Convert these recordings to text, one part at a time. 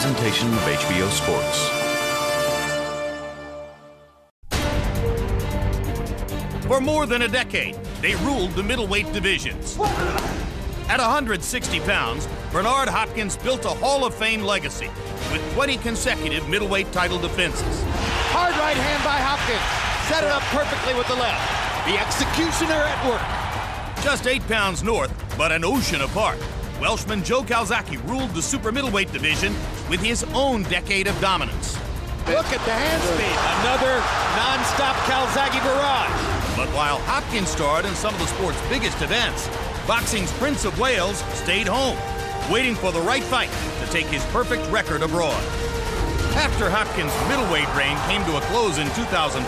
presentation of HBO Sports. For more than a decade, they ruled the middleweight divisions. At 160 pounds, Bernard Hopkins built a Hall of Fame legacy with 20 consecutive middleweight title defenses. Hard right hand by Hopkins. Set it up perfectly with the left. The executioner at work. Just 8 pounds north, but an ocean apart, Welshman Joe Calzaghe ruled the super middleweight division with his own decade of dominance. Look at the hand speed. Another non-stop Calzaghe barrage. But while Hopkins starred in some of the sport's biggest events, boxing's Prince of Wales stayed home, waiting for the right fight to take his perfect record abroad. After Hopkins' middleweight reign came to a close in 2005,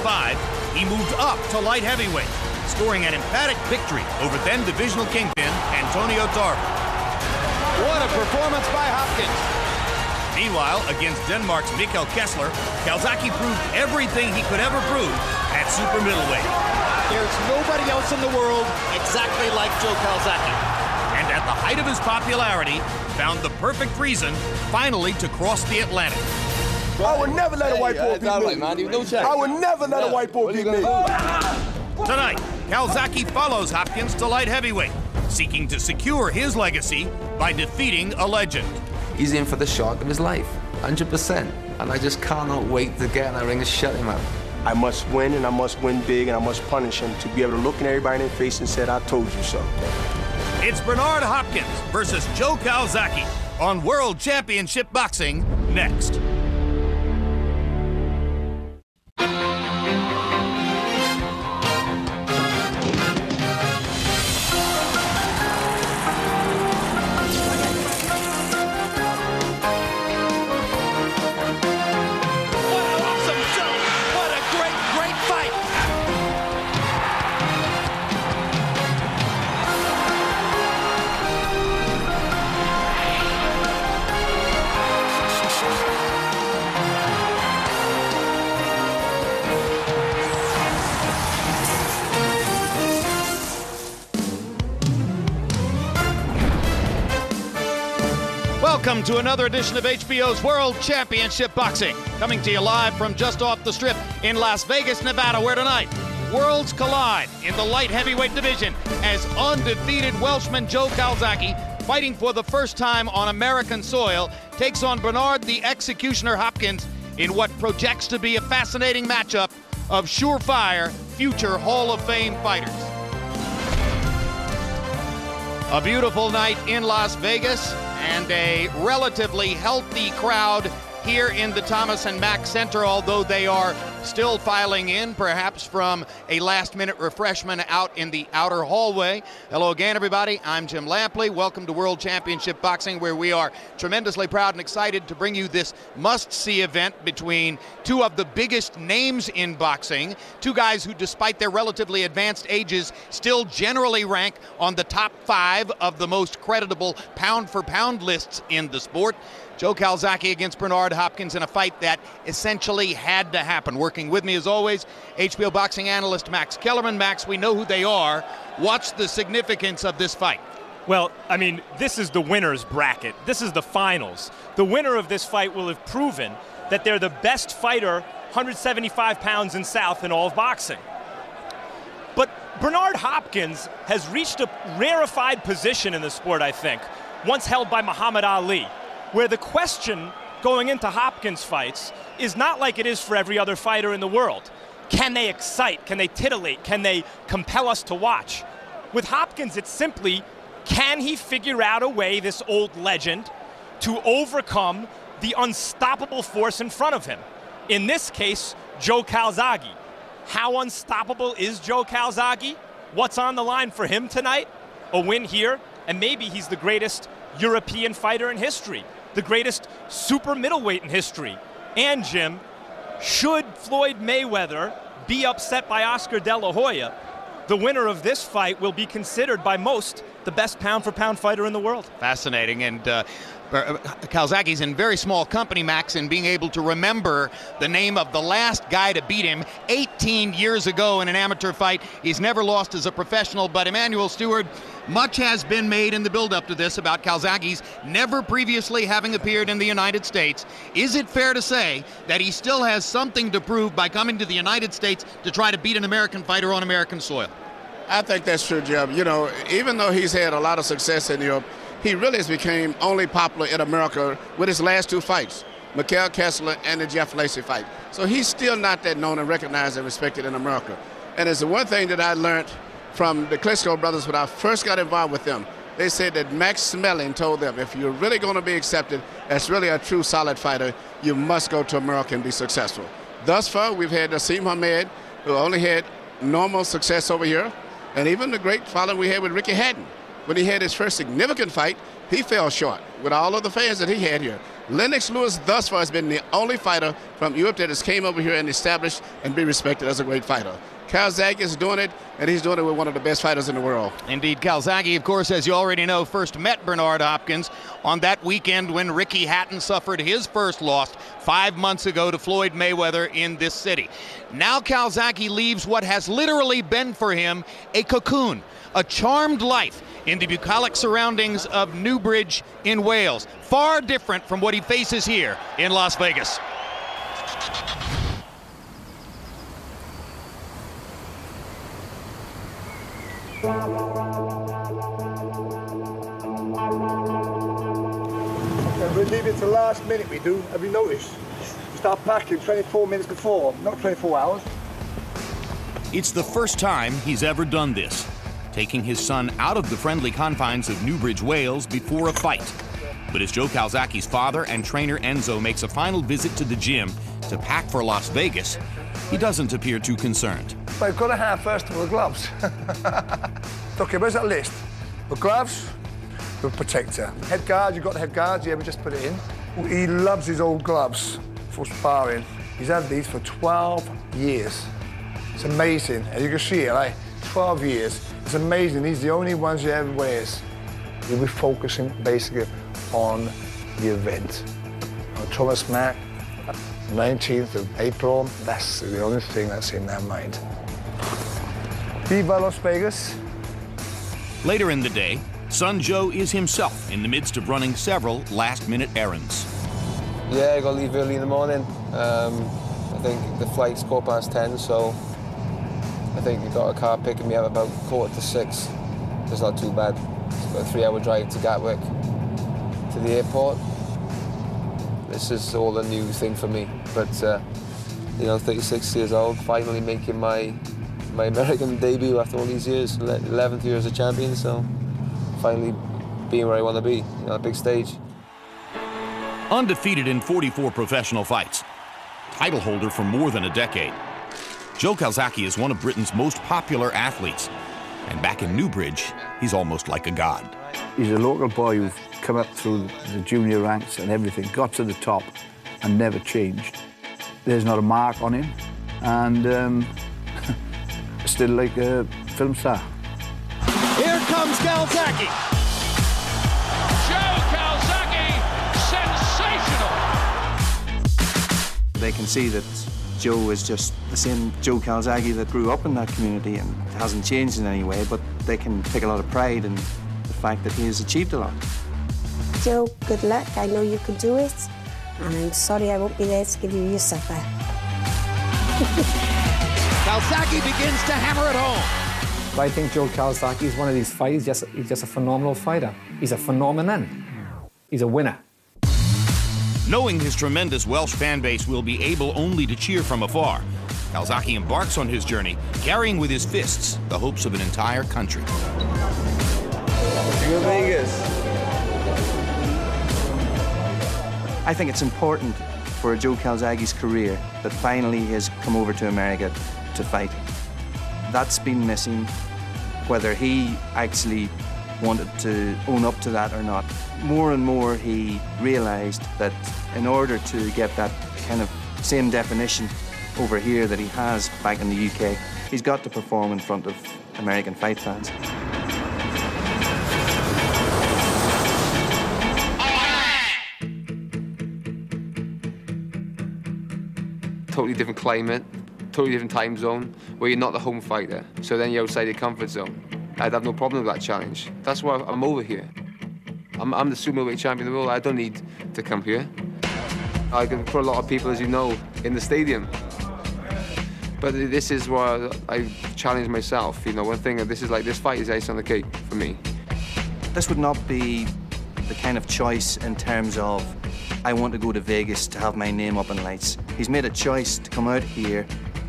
he moved up to light heavyweight, scoring an emphatic victory over then divisional kingpin Antonio Tarver. What a performance by Hopkins. Meanwhile, against Denmark's Mikkel Kessler, Calzaghe proved everything he could ever prove at super middleweight. There's nobody else in the world exactly like Joe Calzaghe. And at the height of his popularity, found the perfect reason finally to cross the Atlantic. I would never let a white boy beat me. I would never let a white boy beat me. Tonight, Calzaghe follows Hopkins to light heavyweight, seeking to secure his legacy by defeating a legend. He's in for the shock of his life, 100%. And I just cannot wait to get in that ring and shut him up. I must win, and I must win big, and I must punish him to be able to look in everybody in their face and say, I told you so. It's Bernard Hopkins versus Joe Calzaghe on World Championship Boxing next. Welcome to another edition of HBO's World Championship Boxing. Coming to you live from just off the strip in Las Vegas, Nevada, where tonight, worlds collide in the light heavyweight division as undefeated Welshman Joe Calzaghe, fighting for the first time on American soil, takes on Bernard the Executioner Hopkins in what projects to be a fascinating matchup of surefire future Hall of Fame fighters. A beautiful night in Las Vegas and a relatively healthy crowd here in the Thomas and Mack Center, although they are still filing in, perhaps from a last-minute refreshment out in the outer hallway. Hello again, everybody. I'm Jim Lampley. Welcome to World Championship Boxing, where we are tremendously proud and excited to bring you this must-see event between two of the biggest names in boxing, two guys who, despite their relatively advanced ages, still generally rank on the top 5 of the most creditable pound-for-pound lists in the sport. Joe Calzaghe against Bernard Hopkins in a fight that essentially had to happen. Working with me, as always, HBO boxing analyst Max Kellerman. Max, we know who they are. What's the significance of this fight? Well, I mean, this is the winner's bracket. This is the finals. The winner of this fight will have proven that they're the best fighter, 175 pounds and south, in all of boxing. But Bernard Hopkins has reached a rarefied position in the sport, I think, once held by Muhammad Ali, where the question going into Hopkins fights is not like it is for every other fighter in the world. Can they excite? Can they titillate? Can they compel us to watch? With Hopkins, it's simply, can he figure out a way, this old legend, to overcome the unstoppable force in front of him? In this case, Joe Calzaghe. How unstoppable is Joe Calzaghe? What's on the line for him tonight? A win here, and maybe he's the greatest European fighter in history, the greatest super middleweight in history. And, Jim, should Floyd Mayweather be upset by Oscar De La Hoya, the winner of this fight will be considered by most the best pound-for-pound fighter in the world. Fascinating, and Calzaghe's in very small company, Max, in being able to remember the name of the last guy to beat him 18 years ago in an amateur fight. He's never lost as a professional, but Emmanuel Stewart, Much has been made in the build-up to this about Calzaghe's never previously having appeared in the United States. Is it fair to say that he still has something to prove by coming to the United States to try to beat an American fighter on American soil? I think that's true, Jeb. You know, even though he's had a lot of success in Europe, he really has become only popular in America with his last 2 fights, Mikhail Kessler and the Jeff Lacey fight. So he's still not that known and recognized and respected in America. And it's the one thing that I learned from the Klitschko brothers when I first got involved with them. They said that Max Smelling told them, if you're really going to be accepted as really a true solid fighter, you must go to America and be successful. Thus far, we've had Nassim Hamed, who only had normal success over here, and even the great following we had with Ricky Hatton. When he had his first significant fight, he fell short with all of the fans that he had here. Lennox Lewis thus far has been the only fighter from Europe that has came over here and established and be respected as a great fighter. Calzaghe is doing it, and he's doing it with one of the best fighters in the world. Indeed, Calzaghe, of course, as you already know, first met Bernard Hopkins on that weekend when Ricky Hatton suffered his first loss 5 months ago to Floyd Mayweather in this city. Now Calzaghe leaves what has literally been for him a cocoon, a charmed life in the bucolic surroundings of Newbridge in Wales. Far different from what he faces here in Las Vegas. We leave it to last minute, we do. Have you noticed? We start packing 24 minutes before, not 24 hours. It's the first time he's ever done this, taking his son out of the friendly confines of Newbridge, Wales before a fight. But as Joe Calzaghe's father and trainer Enzo makes a final visit to the gym to pack for Las Vegas, he doesn't appear too concerned. But I've got to have, first of all, the gloves. Okay, where's that list? The gloves, the protector. Head guards, you've got the head guards, yeah, we just put it in. He loves his old gloves for sparring. He's had these for 12 years. It's amazing, and you can see it, right? 12 years. It's amazing, these are the only ones he ever wears. He'll be focusing basically on the event. Thomas Mack, 19th of April, that's the only thing that's in their mind. Viva Las Vegas. Later in the day, son Joe is himself in the midst of running several last-minute errands. Yeah, I got to leave early in the morning. I think the flight's 10:15, so I think you got a car picking me up about 5:45. It's not too bad. It's about a 3-hour drive to Gatwick, to the airport. This is all a new thing for me, but you know, 36 years old, finally making my American debut after all these years, 11th year as a champion, so finally being where I want to be, you know, a big stage. Undefeated in 44 professional fights, title holder for more than a decade, Joe Calzaghe is one of Britain's most popular athletes, and back in Newbridge, he's almost like a god. He's a local boy who's come up through the junior ranks and everything, got to the top and never changed. There's not a mark on him, and still like a film star. Here comes Calzaghe. Joe Calzaghe, sensational. They can see that Joe is just the same Joe Calzaghe that grew up in that community and hasn't changed in any way, but they can take a lot of pride in the fact that he has achieved a lot. Joe, good luck. I know you can do it, and I'm sorry I won't be there to give you your supper. Calzaghe begins to hammer it home. I think Joe Calzaghe is one of these fighters. He's just a phenomenal fighter. He's a phenomenon. He's a winner. Knowing his tremendous Welsh fan base will be able only to cheer from afar, Calzaghe embarks on his journey, carrying with his fists the hopes of an entire country. Vegas. I think it's important for Joe Calzaghe's career that finally he has come over to America to fight. That's been missing, whether he actually wanted to own up to that or not. More and more he realized that in order to get that kind of same definition over here that he has back in the UK, he's got to perform in front of American fight fans. Totally different climate, totally different time zone, where you're not the home fighter, so then you're outside your comfort zone. I'd have no problem with that challenge. That's why I'm over here. I'm the super middleweight champion of the world. I don't need to come here. I can put a lot of people, as you know, in the stadium. But this is where I challenge myself. You know, one thing, this fight is ice on the cake for me. This would not be the kind of choice in terms of, I want to go to Vegas to have my name up in lights. He's made a choice to come out here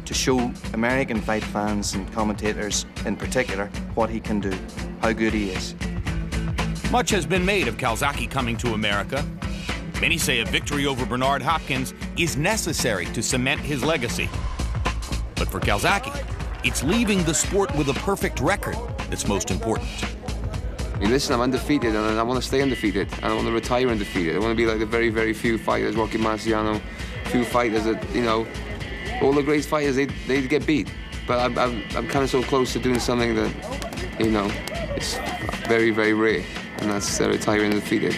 to show American fight fans and commentators in particular what he can do, how good he is. Much has been made of Calzaghe coming to America. Many say a victory over Bernard Hopkins is necessary to cement his legacy. But for Calzaghe, it's leaving the sport with a perfect record that's most important. Hey, listen, I'm undefeated, and I want to stay undefeated. I don't want to retire undefeated. I want to be like the very, very few fighters, Rocky Marciano, few fighters that, you know, all the great fighters, they get beat. But I'm kind of so close to doing something that, you know, it's very, very rare, and that's retiring undefeated.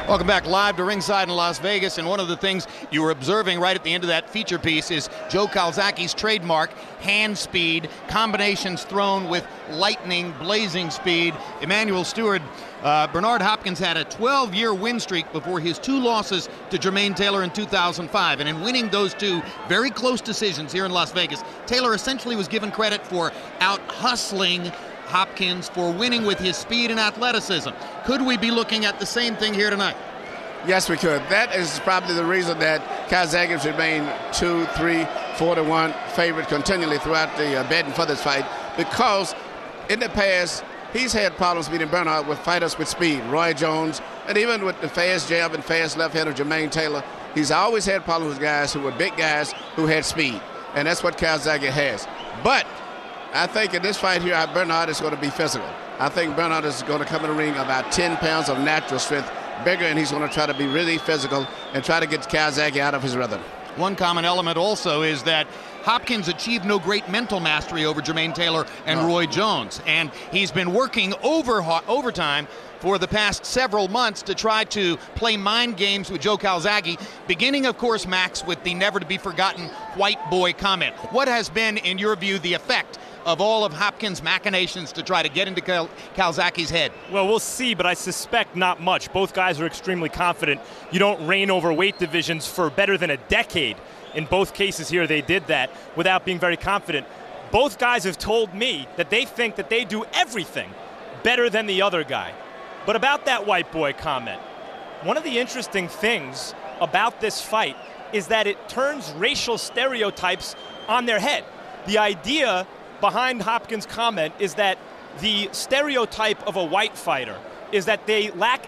Welcome back live to ringside in Las Vegas, and one of the things you were observing right at the end of that feature piece is Joe Calzaghe's trademark hand speed, combinations thrown with lightning, blazing speed. Emmanuel Stewart, Bernard Hopkins had a 12-year win streak before his 2 losses to Jermaine Taylor in 2005, and in winning those 2 very close decisions here in Las Vegas, Taylor essentially was given credit for out-hustling Hopkins for winning with his speed and athleticism. Could we be looking at the same thing here tonight? Yes, we could. That is probably the reason that Calzaghe has remained 2, 3, 4-1 favorite continually throughout the betting for this fight, because in the past he's had problems beating Bernard with fighters with speed. Roy Jones, and even with the fast jab and fast left hand of Jermaine Taylor, he's always had problems with guys who were big guys who had speed, and that's what Calzaghe has. But I think in this fight here, Bernard is going to be physical. I think Bernard is going to come in the ring about 10 pounds of natural strength, bigger, and he's going to try to be really physical and try to get Calzaghe out of his rhythm. One common element also is that Hopkins achieved no great mental mastery over Jermaine Taylor and Roy Jones, and he's been working overtime for the past several months to try to play mind games with Joe Calzaghe, beginning, of course, Max, with the never-to-be-forgotten white boy comment. What has been, in your view, the effect of all of Hopkins' machinations to try to get into Calzaghe's head? Well, we'll see, but I suspect not much. Both guys are extremely confident. You don't reign over weight divisions for better than a decade. In both cases here, they did that without being very confident. Both guys have told me that they think that they do everything better than the other guy. But about that white boy comment, one of the interesting things about this fight is that it turns racial stereotypes on their head. The idea behind Hopkins' comment is that the stereotype of a white fighter is that they lack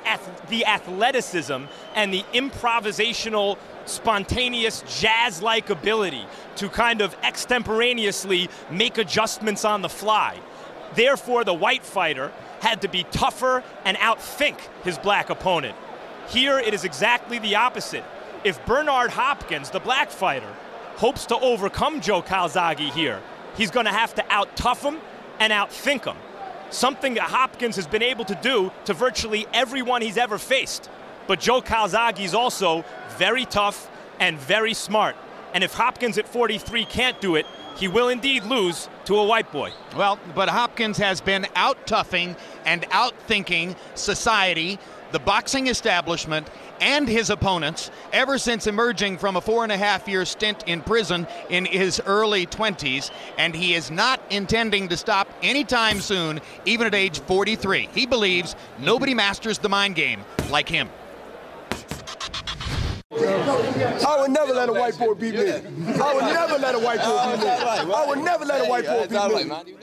the athleticism and the improvisational, spontaneous, jazz-like ability to kind of extemporaneously make adjustments on the fly. Therefore, the white fighter had to be tougher and outthink his black opponent. Here, it is exactly the opposite. If Bernard Hopkins, the black fighter, hopes to overcome Joe Calzaghe here, he's going to have to out-tough him and outthink him, something that Hopkins has been able to do to virtually everyone he's ever faced. But Joe Calzaghe is also very tough and very smart. And if Hopkins at 43 can't do it, he will indeed lose to a white boy. Well, but Hopkins has been out-toughing and out-thinking society, the boxing establishment, and his opponents ever since emerging from a 4.5-year stint in prison in his early 20s, and he is not intending to stop anytime soon, even at age 43. He believes nobody masters the mind game like him. I would never let a white boy beat me. I would never let a white boy beat me. I would never let a white boy beat me.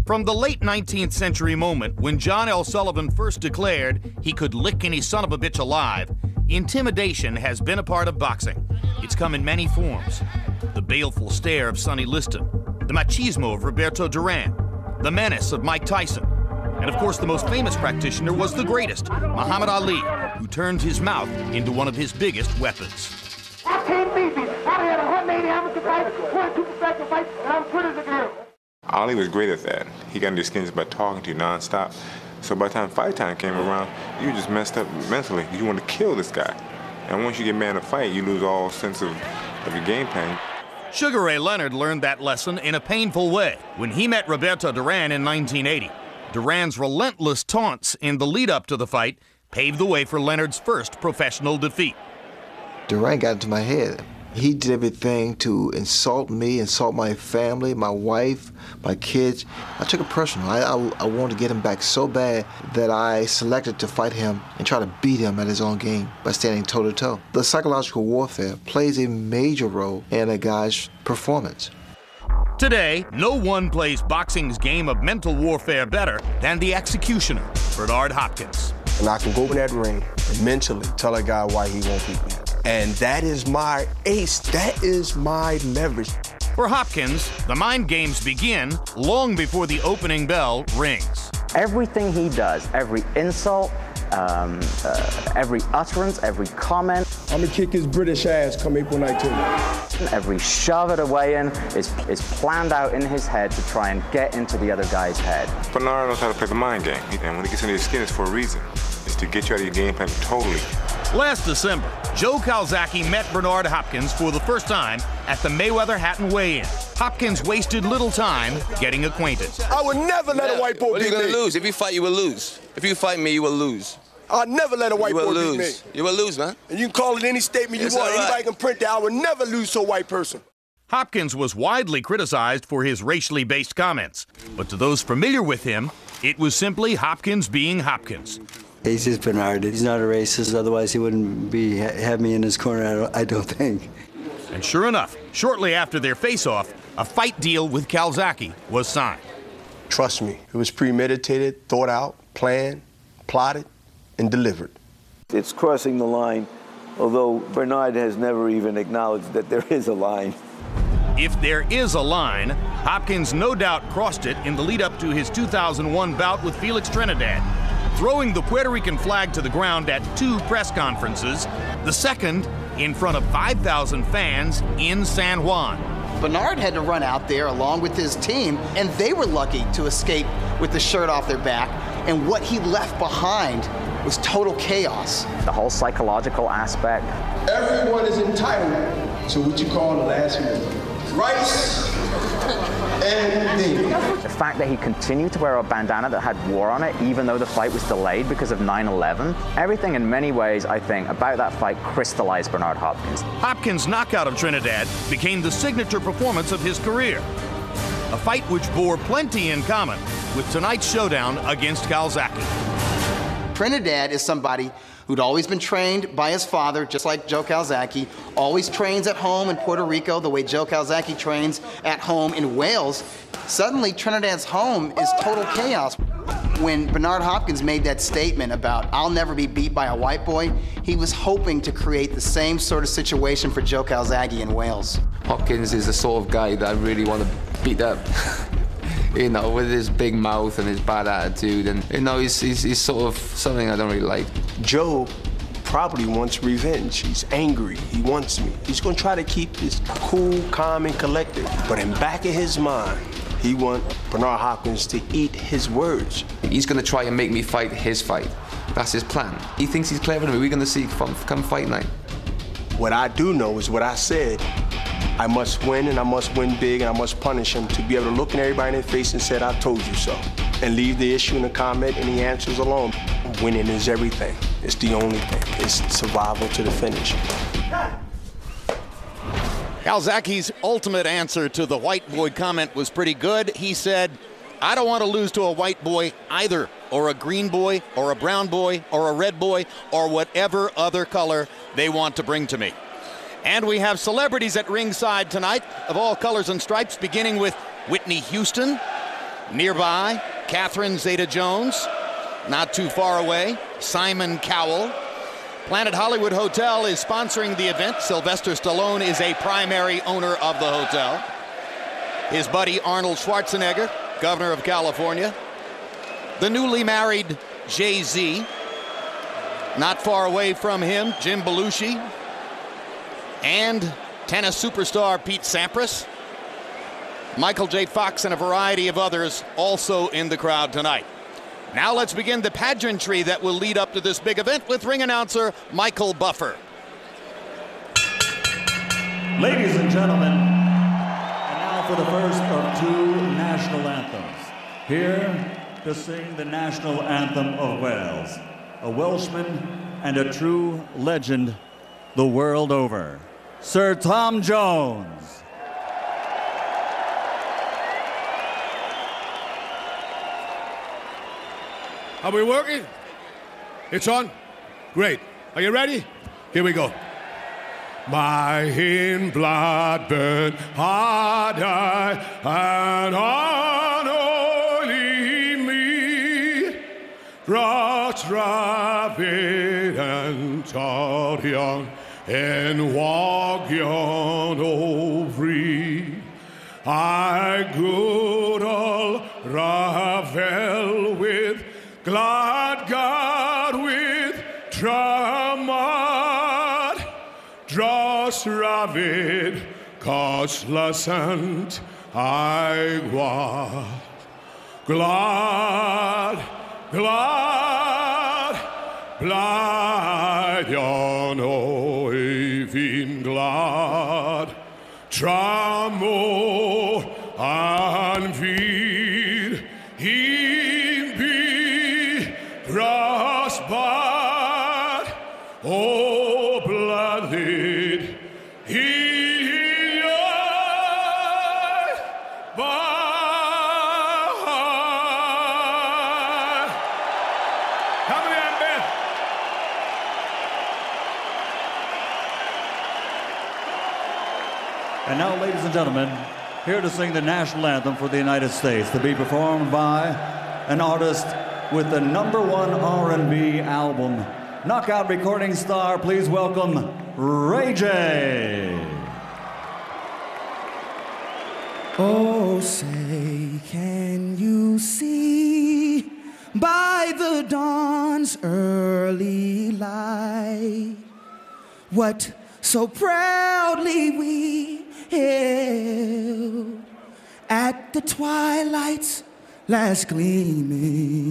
From the late 19th century moment when John L. Sullivan first declared he could lick any son of a bitch alive, intimidation has been a part of boxing. It's come in many forms. The baleful stare of Sonny Liston, the machismo of Roberto Duran, the menace of Mike Tyson, and of course the most famous practitioner was the greatest, Muhammad Ali, who turned his mouth into one of his biggest weapons. I can't beat me. I had 180 amateur fights, 22 professional fights, and I'm good as a girl. Ali was great at that. He got into your skin just by talking to you nonstop. So by the time fight time came around, you just messed up mentally. You wanted to kill this guy. And once you get mad in a fight, you lose all sense of your game plan. Sugar Ray Leonard learned that lesson in a painful way when he met Roberto Duran in 1980. Duran's relentless taunts in the lead-up to the fight paved the way for Leonard's first professional defeat. Duran got into my head. He did everything to insult me, insult my family, my wife, my kids. I took it personal. I wanted to get him back so bad that I selected to fight him and try to beat him at his own game by standing toe-to-toe. The psychological warfare plays a major role in a guy's performance. Today, no one plays boxing's game of mental warfare better than the executioner, Bernard Hopkins. And I can go in that ring and mentally tell a guy why he won't beat me. And that is my ace. That is my leverage. For Hopkins, the mind games begin long before the opening bell rings. Everything he does, every insult, every utterance, every comment. I'm gonna kick his British ass come April 19th. Every shove at a weigh-in is planned out in his head to try and get into the other guy's head. Bernard knows how to play the mind game, and when he gets into your skin, it's for a reason. It's to get you out of your game plan totally. Last December, Joe Calzaghe met Bernard Hopkins for the first time at the Mayweather-Hatton weigh-in. Hopkins wasted little time getting acquainted. I would never let a white boy beat me. What are you going to lose? If you fight, you will lose. If you fight me, you will lose. I'll never let a white boy beat me. You will lose, man. And you can call it any statement you want. Anybody can print that. I would never lose to a white person. Hopkins was widely criticized for his racially based comments, but to those familiar with him, it was simply Hopkins being Hopkins. He's just Bernard. He's not a racist, otherwise he wouldn't have me in his corner, I don't think. And sure enough, shortly after their face-off, a fight deal with Calzaghe was signed. Trust me, it was premeditated, thought out, planned, plotted, and delivered. It's crossing the line, although Bernard has never even acknowledged that there is a line. If there is a line, Hopkins no doubt crossed it in the lead-up to his 2001 bout with Felix Trinidad, throwing the Puerto Rican flag to the ground at 2 press conferences, the second in front of 5,000 fans in San Juan. Bernard had to run out there along with his team, and they were lucky to escape with the shirt off their back, and what he left behind was total chaos. The whole psychological aspect. Everyone is entitled to what you call the last word. Rice and beans. The fact that he continued to wear a bandana that had war on it, even though the fight was delayed because of 9/11, everything in many ways, I think, about that fight crystallized Bernard Hopkins. Hopkins' knockout of Trinidad became the signature performance of his career, a fight which bore plenty in common with tonight's showdown against Calzaghe. Trinidad is somebody who'd always been trained by his father, just like Joe Calzaghe, always trains at home in Puerto Rico the way Joe Calzaghe trains at home in Wales. Suddenly, Trinidad's home is total chaos. When Bernard Hopkins made that statement about, "I'll never be beat by a white boy," he was hoping to create the same sort of situation for Joe Calzaghe in Wales. Hopkins is the sort of guy that I really want to beat up. You know, with his big mouth and his bad attitude, and you know, he's sort of something I don't really like. Joe probably wants revenge. He's angry. He wants me. He's gonna try to keep his cool, calm, and collected. But in back of his mind, he wants Bernard Hopkins to eat his words. He's gonna try and make me fight his fight. That's his plan. He thinks he's clever to me. We're gonna see come fight night. What I do know is what I said. I must win, and I must win big, and I must punish him to be able to look in everybody in their face and say, "I told you so," and leave the issue and the comment and the answers alone. Winning is everything. It's the only thing. It's survival to the finish. Calzaghe's ultimate answer to the white boy comment was pretty good. He said, "I don't want to lose to a white boy either, or a green boy, or a brown boy, or a red boy, or whatever other color they want to bring to me." And we have celebrities at ringside tonight of all colors and stripes, beginning with Whitney Houston. Nearby, Catherine Zeta-Jones. Not too far away, Simon Cowell. Planet Hollywood Hotel is sponsoring the event. Sylvester Stallone is a primary owner of the hotel. His buddy Arnold Schwarzenegger, governor of California. The newly married Jay-Z. Not far away from him, Jim Belushi. And tennis superstar Pete Sampras. Michael J. Fox and a variety of others also in the crowd tonight. Now let's begin the pageantry that will lead up to this big event with ring announcer Michael Buffer. Ladies and gentlemen, for the first of two national anthems. Here to sing the national anthem of Wales, a Welshman and a true legend the world over, Sir Tom Jones. Are we working? It's on? Great. Are you ready? Here we go. My in blood burn harder and only me, Ross Rabbit and Torion and walk yon ovary. I good old Ravel with glad God with Tramad, Dros Ravid, causeless and I was glad, glad, glad, yon oivin glad, Tramo and vid, in be prospered, oh blooded, in your bar. How many have been? And now, ladies and gentlemen, here to sing the national anthem for the United States, to be performed by an artist with the #1 R&B album, Knockout recording star, please welcome Ray J. Oh, say, can you see by the dawn's early light what so proudly we held at the twilight's last gleaming,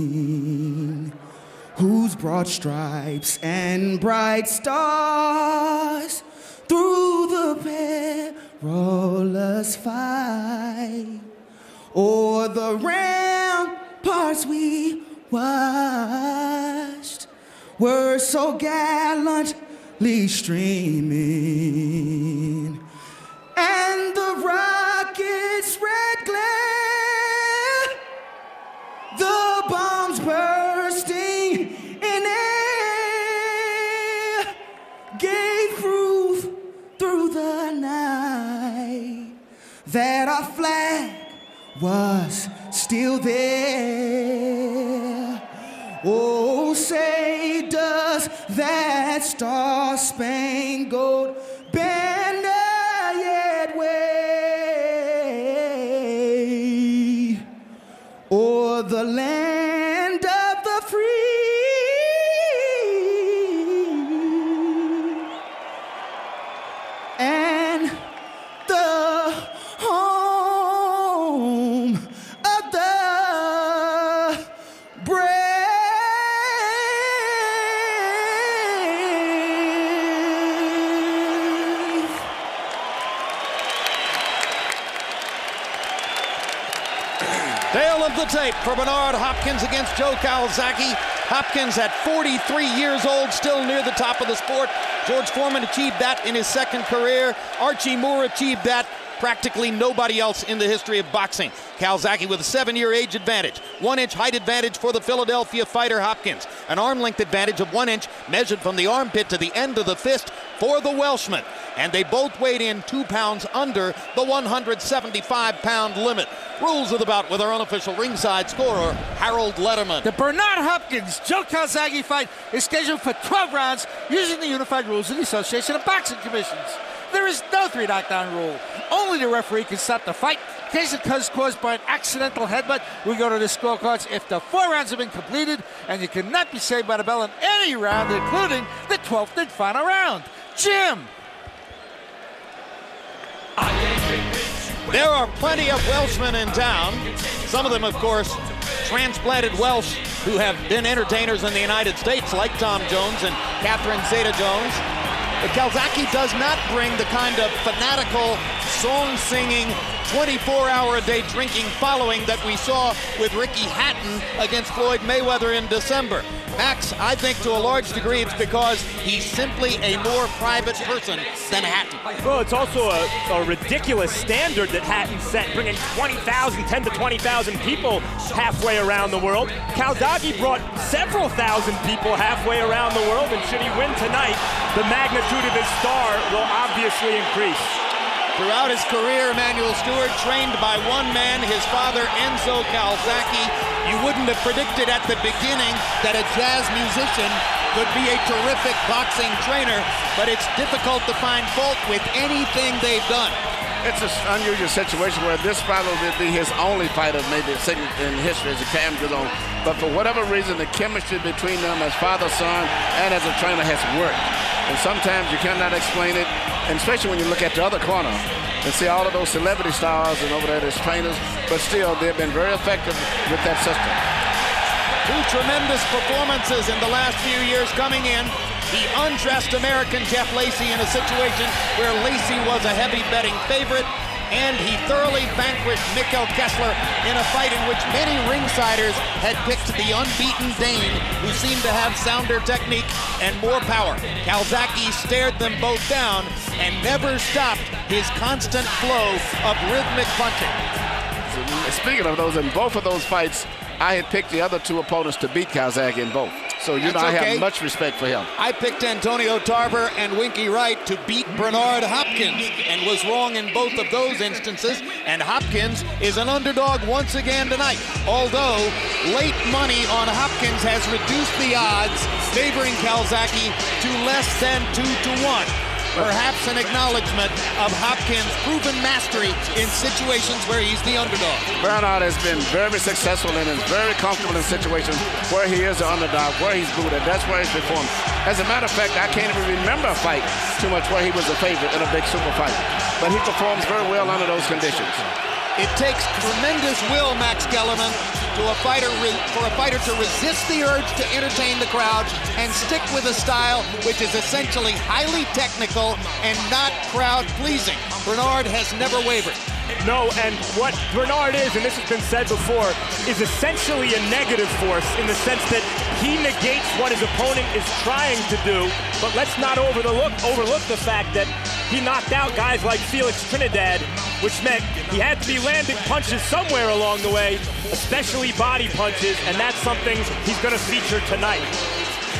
whose broad stripes and bright stars through the perilous fight o'er the ramparts we watched were so gallantly streaming, and the rocket's red glare, the bombs bursting in air, gave proof through the night that our flag was still there. Oh, say, does that star-spangled banner yet wave o'er the land of the free and the home of the brave? Tale of the tape for Bernard Hopkins against Joe Calzaghe. Hopkins at 43 years old, still near the top of the sport. George Foreman achieved that in his second career. Archie Moore achieved that. Practically nobody else in the history of boxing. Calzaghe with a 7-year age advantage, 1-inch height advantage for the Philadelphia fighter Hopkins, an arm length advantage of 1 inch measured from the armpit to the end of the fist for the Welshman. And they both weighed in 2 pounds under the 175-pound limit. Rules of the bout with our unofficial ringside scorer, Harold Letterman. The Bernard Hopkins-Joe Calzaghe fight is scheduled for 12 rounds using the unified rules of the Association of Boxing Commissions. There is no 3 knockdown rule. Only the referee can stop the fight. In case it is caused by an accidental headbutt, we go to the scorecards if the 4 rounds have been completed, and you cannot be saved by the bell in any round, including the 12th and final round. Jim! There are plenty of Welshmen in town. Some of them, of course, transplanted Welsh who have been entertainers in the United States, like Tom Jones and Catherine Zeta-Jones. But Calzaghe does not bring the kind of fanatical song-singing, 24-hour-a-day drinking following that we saw with Ricky Hatton against Floyd Mayweather in December. Max, I think to a large degree it's because he's simply a more private person than Hatton. Well, it's also a ridiculous standard that Hatton set, bringing 10 to 20,000 people halfway around the world. Calzaghe brought several thousand people halfway around the world, and should he win tonight, the magnitude of his star will obviously increase. Throughout his career, Emanuel Stewart trained by one man, his father, Enzo Calzaghe. You wouldn't have predicted at the beginning that a jazz musician could be a terrific boxing trainer, but it's difficult to find fault with anything they've done. It's an unusual situation where this probably would be his only fight of maybe in history as the time goes on. But for whatever reason, the chemistry between them as father-son and as a trainer has worked. And sometimes you cannot explain it, and especially when you look at the other corner and see all of those celebrity stars and over there as trainers, but still they've been very effective with that system. Two tremendous performances in the last few years coming in. He undressed American Jeff Lacey in a situation where Lacey was a heavy betting favorite, and he thoroughly vanquished Mikkel Kessler in a fight in which many ringsiders had picked the unbeaten Dane, who seemed to have sounder technique and more power. Calzaghe stared them both down and never stopped his constant flow of rhythmic punching. Speaking of those, in both of those fights, I had picked the other two opponents to beat Calzaghe in both. So I have much respect for him. I picked Antonio Tarver and Winky Wright to beat Bernard Hopkins and was wrong in both of those instances. And Hopkins is an underdog once again tonight. Although late money on Hopkins has reduced the odds, favoring Calzaghe to less than 2-1. Perhaps an acknowledgement of Hopkins' proven mastery in situations where he's the underdog. Bernard has been very successful and is very comfortable in situations where he is the underdog, where he's booted. That's where he's performed. As a matter of fact, I can't even remember a fight too much where he was a favorite in a big super fight. But he performs very well under those conditions. It takes tremendous will, Max Kellerman, for a fighter to resist the urge to entertain the crowd and stick with a style which is essentially highly technical and not crowd-pleasing. Bernard has never wavered. No, and what Bernard is, and this has been said before, is essentially a negative force in the sense that he negates what his opponent is trying to do, but let's not overlook the fact that he knocked out guys like Felix Trinidad, which meant he had to be landing punches somewhere along the way, especially body punches, and that's something he's going to feature tonight.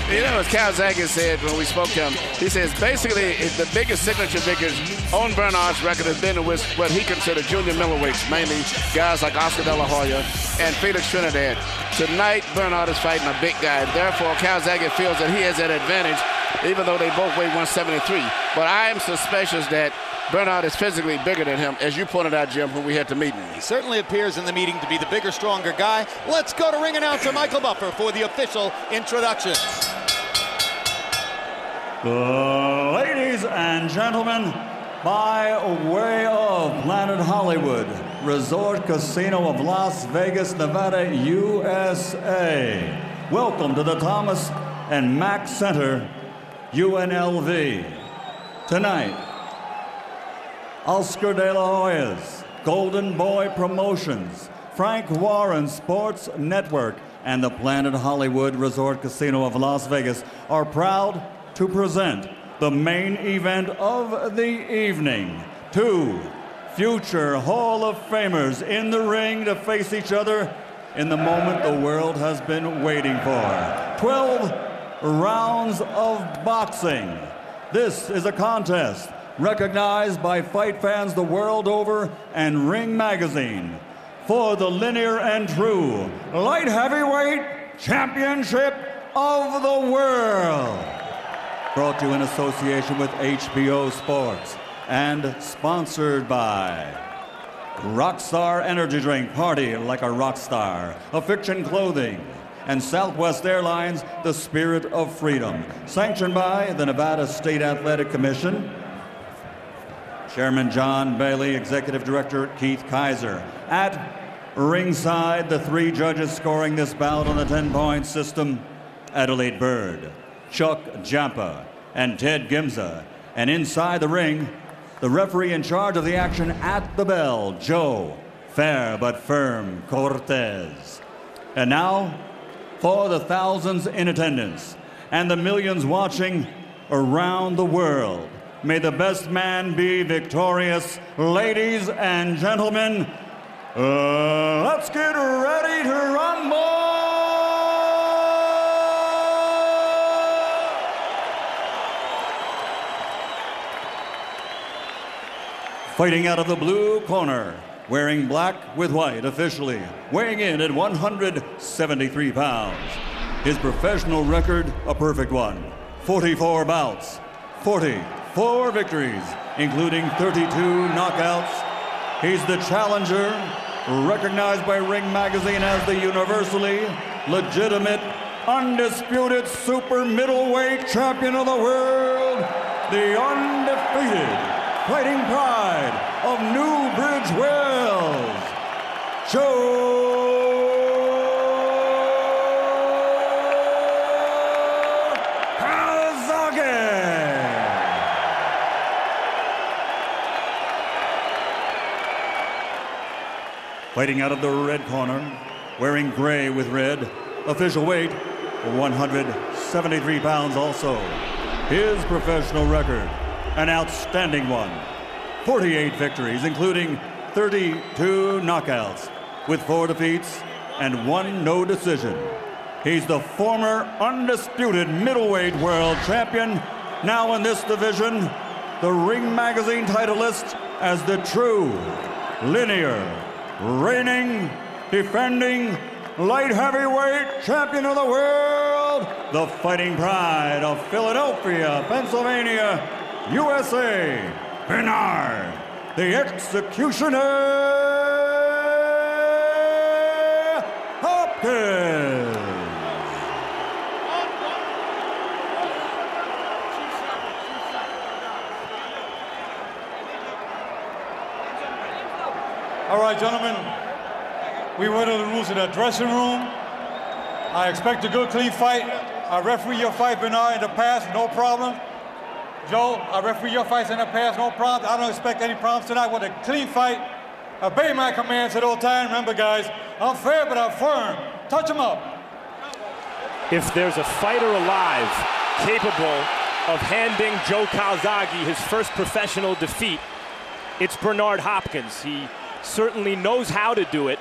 You know, as Calzaghe said when we spoke to him, he says basically the biggest signature figures on Bernard's record has been with what he considered junior middleweights, mainly guys like Oscar De La Hoya and Felix Trinidad. Tonight, Bernard is fighting a big guy. Therefore, Calzaghe feels that he has that advantage, even though they both weigh 173. But I am suspicious that Bernard is physically bigger than him, as you pointed out, Jim, when we had the meeting. He certainly appears in the meeting to be the bigger, stronger guy. Let's go to ring announcer Michael Buffer for the official introduction. Ladies and gentlemen, by way of Planet Hollywood, Resort Casino of Las Vegas, Nevada, USA. Welcome to the Thomas and Mack Center, UNLV. Tonight, Oscar De La Hoya's Golden Boy Promotions, Frank Warren Sports Network, and the Planet Hollywood Resort Casino of Las Vegas are proud to present the main event of the evening. Two future Hall of Famers in the ring to face each other in the moment the world has been waiting for. 12 rounds of boxing. This is a contest recognized by fight fans the world over and Ring Magazine for the linear and true light heavyweight championship of the world. Brought to you in association with HBO Sports and sponsored by Rockstar Energy Drink, party like a rock star, Affliction Clothing, and Southwest Airlines, the Spirit of Freedom. Sanctioned by the Nevada State Athletic Commission, Chairman John Bailey, Executive Director Keith Kaiser. At ringside, the three judges scoring this bout on the 10-point system, Adelaide Bird, Chuck Jampa, and Ted Gimza. And inside the ring, the referee in charge of the action at the bell, Joe Fair but Firm Cortez. And now, for the thousands in attendance and the millions watching around the world, may the best man be victorious. Ladies and gentlemen, let's get ready to rumble! Fighting out of the blue corner, wearing black with white officially, weighing in at 173 pounds. His professional record, a perfect one. 44 bouts, 44 victories, including 32 knockouts. He's the challenger, recognized by Ring Magazine as the universally legitimate, undisputed super middleweight champion of the world, the undefeated fighting pride of Newbridge, Wales, Calzaghe. Fighting out of the red corner, wearing gray with red, official weight 173 pounds also. His professional record, an outstanding one. 48 victories, including 32 knockouts, with 4 defeats and 1 no decision. He's the former undisputed middleweight world champion, now in this division, the Ring Magazine titleist as the true, linear, reigning, defending, light heavyweight champion of the world, the fighting pride of Philadelphia, Pennsylvania, USA, Bernard, the Executioner Hopkins. All right, gentlemen, we went over the rules in the dressing room. I expect a good, clean fight. I referee your fight, Bernard, in the past, no problem. Joe, I referee your fights in the past, no problem. I don't expect any problems tonight. With a clean fight, obey my commands at all times. Remember, guys, I'm fair, but I'm firm. Touch him up. If there's a fighter alive capable of handing Joe Calzaghe his first professional defeat, it's Bernard Hopkins. He certainly knows how to do it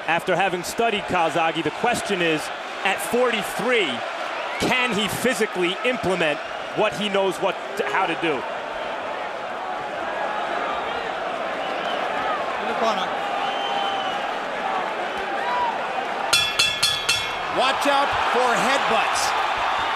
after having studied Calzaghe. The question is, at 43, can he physically implement what he knows how to do? In the corner. Watch out for headbutts.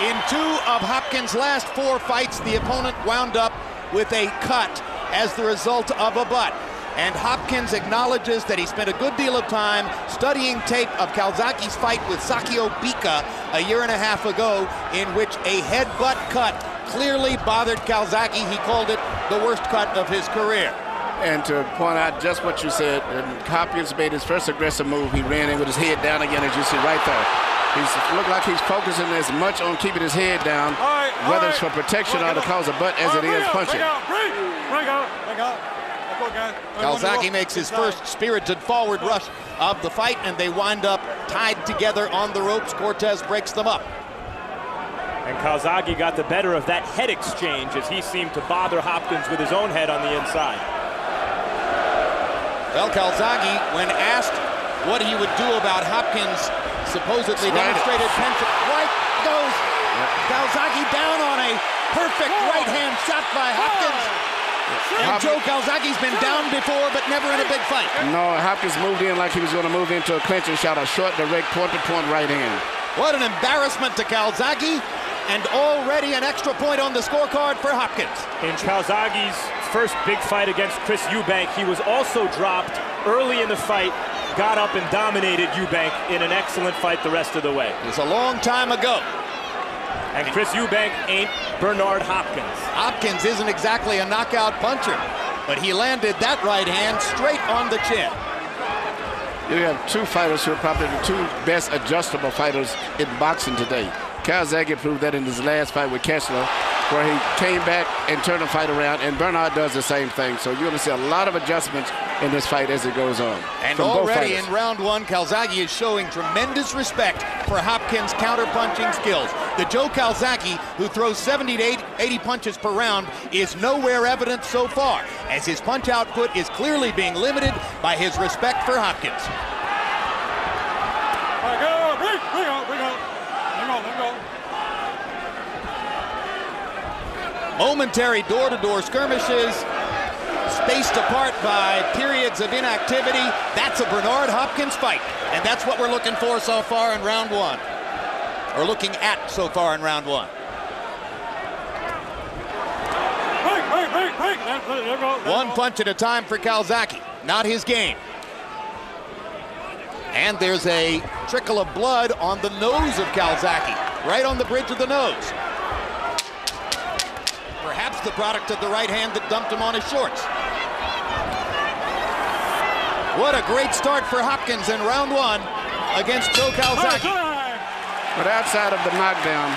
In 2 of Hopkins' last 4 fights, the opponent wound up with a cut as the result of a butt. And Hopkins acknowledges that he spent a good deal of time studying tape of Calzaghe's fight with Sakio Bika a year and a half ago, in which a headbutt cut clearly bothered Calzaghe. He called it the worst cut of his career. And to point out just what you said, Hopkins made his first aggressive move. He ran in with his head down again, as you see right there. He looked like he's focusing as much on keeping his head down, whether it's for protection or to cause a butt as it is punching. Bring out. Calzaghe makes his first spirited forward rush of the fight, and they wind up tied together on the ropes. Cortez breaks them up. And Calzaghe got the better of that head exchange as he seemed to bother Hopkins with his own head on the inside. Well, Calzaghe, when asked what he would do about Hopkins' supposedly demonstrated penchant, right goes Calzaghe down on a perfect right-hand shot by Hopkins. And Joe Calzaghe's been down before, but never in a big fight. No, Hopkins moved in like he was going to move into a clinch and shot a short, direct, point-to-point right hand. What an embarrassment to Calzaghe, and already an extra point on the scorecard for Hopkins. In Calzaghe's first big fight against Chris Eubank, he was also dropped early in the fight, got up and dominated Eubank in an excellent fight the rest of the way. It was a long time ago. And Chris Eubank ain't Bernard Hopkins. Hopkins isn't exactly a knockout puncher, but he landed that right hand straight on the chin. You have 2 fighters who are probably the 2 best adjustable fighters in boxing today. Calzaghe proved that in his last fight with Kessler. where he came back and turned the fight around, and Bernard does the same thing. So you're going to see a lot of adjustments in this fight as it goes on. And from already in round one, Calzaghe is showing tremendous respect for Hopkins' counter-punching skills. The Joe Calzaghe, who throws 70 to 80 punches per round, is nowhere evident so far, as his punch output is clearly being limited by his respect for Hopkins. Momentary door-to-door skirmishes, spaced apart by periods of inactivity. That's a Bernard Hopkins fight, and that's what we're looking for so far in round one, or looking at so far in round one. One punch at a time for Calzaghe, not his game. And there's a trickle of blood on the nose of Calzaghe, right on the bridge of the nose. Perhaps the product of the right hand that dumped him on his shorts. What a great start for Hopkins in round one against Joe Calzaghe. But outside of the knockdown,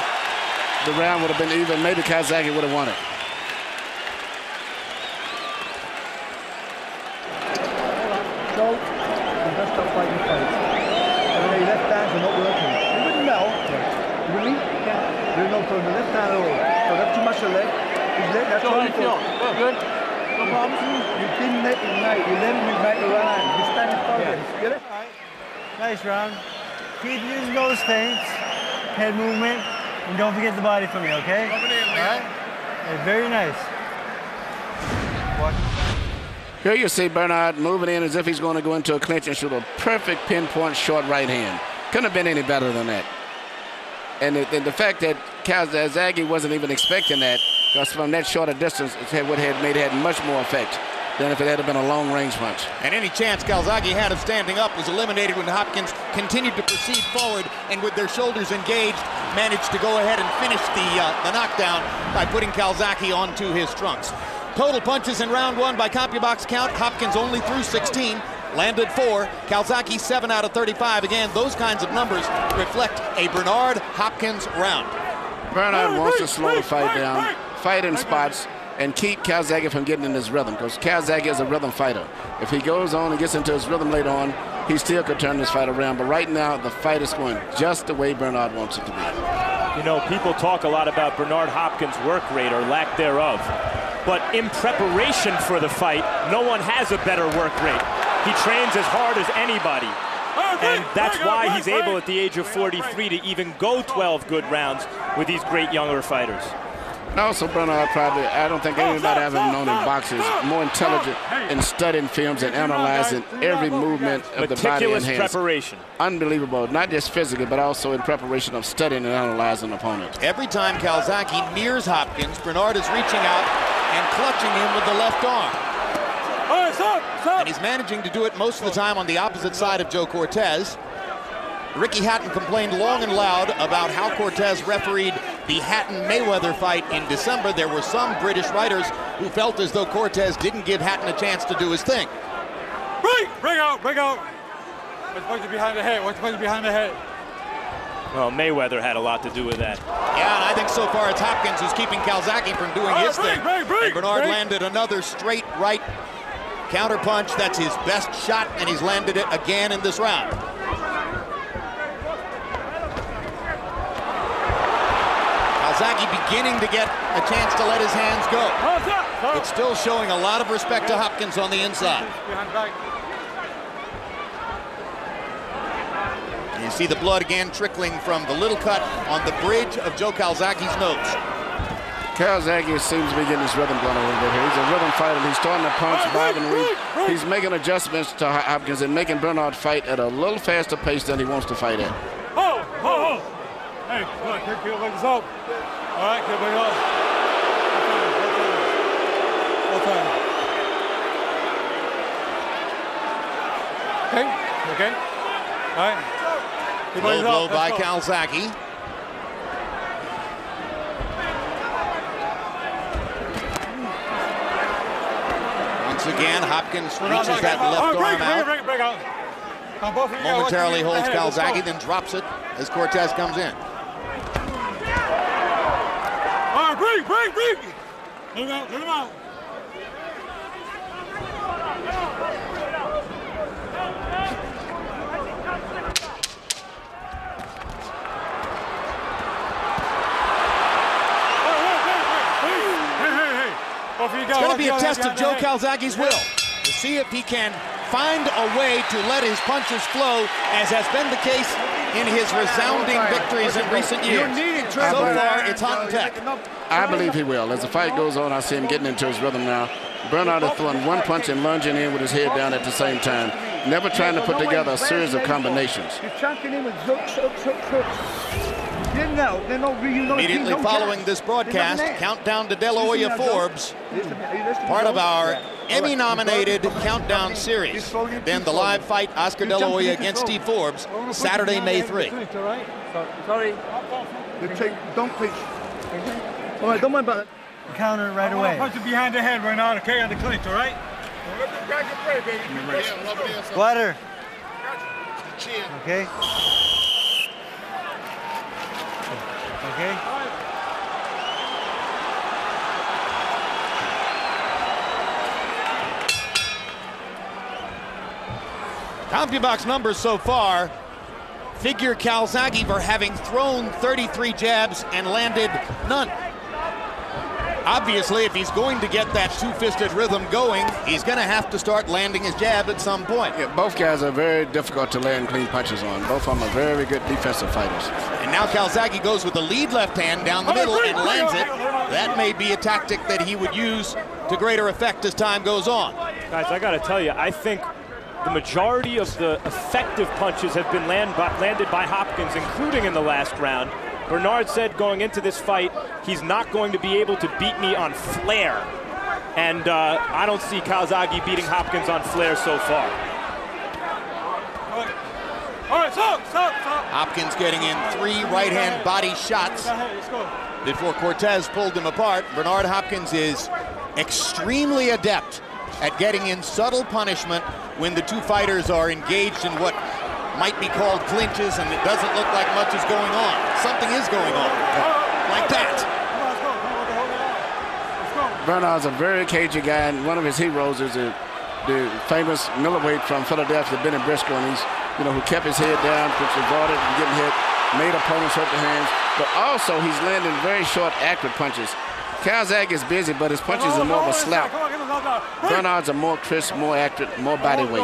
the round would have been even. Maybe Calzaghe would have won it. Joe, the best of fighting fights. Your left hands are not working. You wouldn't know. You with me? Yeah. You're not throwing the left hand at all. So that's too much of leg. His leg, that's all you feel. Good. No problem. You didn't let it night. You let him back the right hand. You stand in front of him. Get it? All right. Nice round. Keep using those feints, head movement, and don't forget the body for me, okay? All right? Very nice. Watch. Here you see Bernard moving in as if he's going to go into a clinch and shoot a perfect pinpoint short right hand. Couldn't have been any better than that. And the fact that Calzaghe wasn't even expecting that, because from that shorter distance, it would have made it had much more effect than if it had been a long-range punch. And any chance Calzaghe had of standing up was eliminated when Hopkins continued to proceed forward and with their shoulders engaged, managed to go ahead and finish the knockdown by putting Calzaghe onto his trunks. Total punches in round one by CompuBox count. Hopkins only threw 16, landed 4. Calzaghe 7 out of 35. Again, those kinds of numbers reflect a Bernard Hopkins round. Bernard wants to slow the fight down, fight in spots, and keep Calzaghe from getting in his rhythm, because Calzaghe is a rhythm fighter. If he goes on and gets into his rhythm later on, he still could turn this fight around. But right now, the fight is going just the way Bernard wants it to be. You know, people talk a lot about Bernard Hopkins' work rate or lack thereof. But in preparation for the fight, no one has a better work rate. He trains as hard as anybody. And that's why he's able at the age of 43 to even go 12 good rounds with these great younger fighters. And also, Bernard probably, I don't think anybody I've ever known in boxing is more intelligent in studying films and analyzing every movement of the body and hands. Meticulous preparation. Unbelievable, not just physically, but also in preparation of studying and analyzing an opponent. Every time Calzaghe nears Hopkins, Bernard is reaching out and clutching him with the left arm. And he's managing to do it most of the time on the opposite side of Joe Cortez. Ricky Hatton complained long and loud about how Cortez refereed the Hatton-Mayweather fight in December. There were some British writers who felt as though Cortez didn't give Hatton a chance to do his thing. Bring out. What's punching behind the head? What's punching behind the head? Well, Mayweather had a lot to do with that. Yeah, and I think so far it's Hopkins who's keeping Calzaghe from doing his thing. And Bernard landed another straight right counter punch. That's his best shot, and he's landed it again in this round. Calzaghe beginning to get a chance to let his hands go. But still showing a lot of respect to Hopkins on the inside. You see the blood again trickling from the little cut on the bridge of Joe Calzaghe's nose. Calzaghe seems to be getting his rhythm going a little bit here. He's a rhythm fighter. He's starting to punch, bob, and weave. He's making adjustments to Hopkins and making Bernard fight at a little faster pace than he wants to fight at. Hey, look, keep this up. All right, keep it up. Okay. All right. Low blow by Calzaghe. Once again, Hopkins reaches that left arm out. Momentarily holds Calzaghe, then drops it as Cortez comes in. right, break. Let him out. It's going to be a test of Joe Calzaghe's will to see if he can find a way to let his punches flow, as has been the case in his resounding victories in recent years. So far, it's hot and tech. I believe he will. As the fight goes on, I see him getting into his rhythm now. Bernard is throwing one punch and lunging in with his head down at the same time, never trying to put together a series of combinations. You're chunking him with hooks. Immediately following this broadcast, countdown to De La Hoya Forbes, part of our Emmy-nominated countdown series. Then the live fight, Oscar De La Hoya against Steve Forbes, Saturday, May 3. Sorry. Don't clinch. All right, don't worry about it. Counter right away. Punch it behind the head right now, okay, on the clinch, all right? Water. Okay. Okay. CompuBox numbers so far figure Calzaghe for having thrown 33 jabs and landed none. Obviously, if he's going to get that two-fisted rhythm going, he's going to have to start landing his jab at some point. Yeah, both guys are very difficult to land clean punches on. Both of them are very good defensive fighters. And now Calzaghe goes with the lead left hand down the middle and lands it. That may be a tactic that he would use to greater effect as time goes on. Guys, I got to tell you, I think the majority of the effective punches have been landed by Hopkins, including in the last round. Bernard said going into this fight, he's not going to be able to beat me on flair. And I don't see Calzaghe beating Hopkins on flair so far. All right, stop. Hopkins getting in 3 right-hand body shots before Cortez pulled him apart. Bernard Hopkins is extremely adept at getting in subtle punishment when the two fighters are engaged in what might be called clinches, and it doesn't look like much is going on. Something is going on, like that. Bernard's a very cagey guy, and one of his heroes is the famous middleweight from Philadelphia, Benny Briscoe, and he's, who kept his head down, which avoided getting hit, made opponents hurt their hands, but also he's landing very short, accurate punches. Calzaghe is busy, but his punches are more of a slap. Bernard's are more crisp, more accurate, more body weight.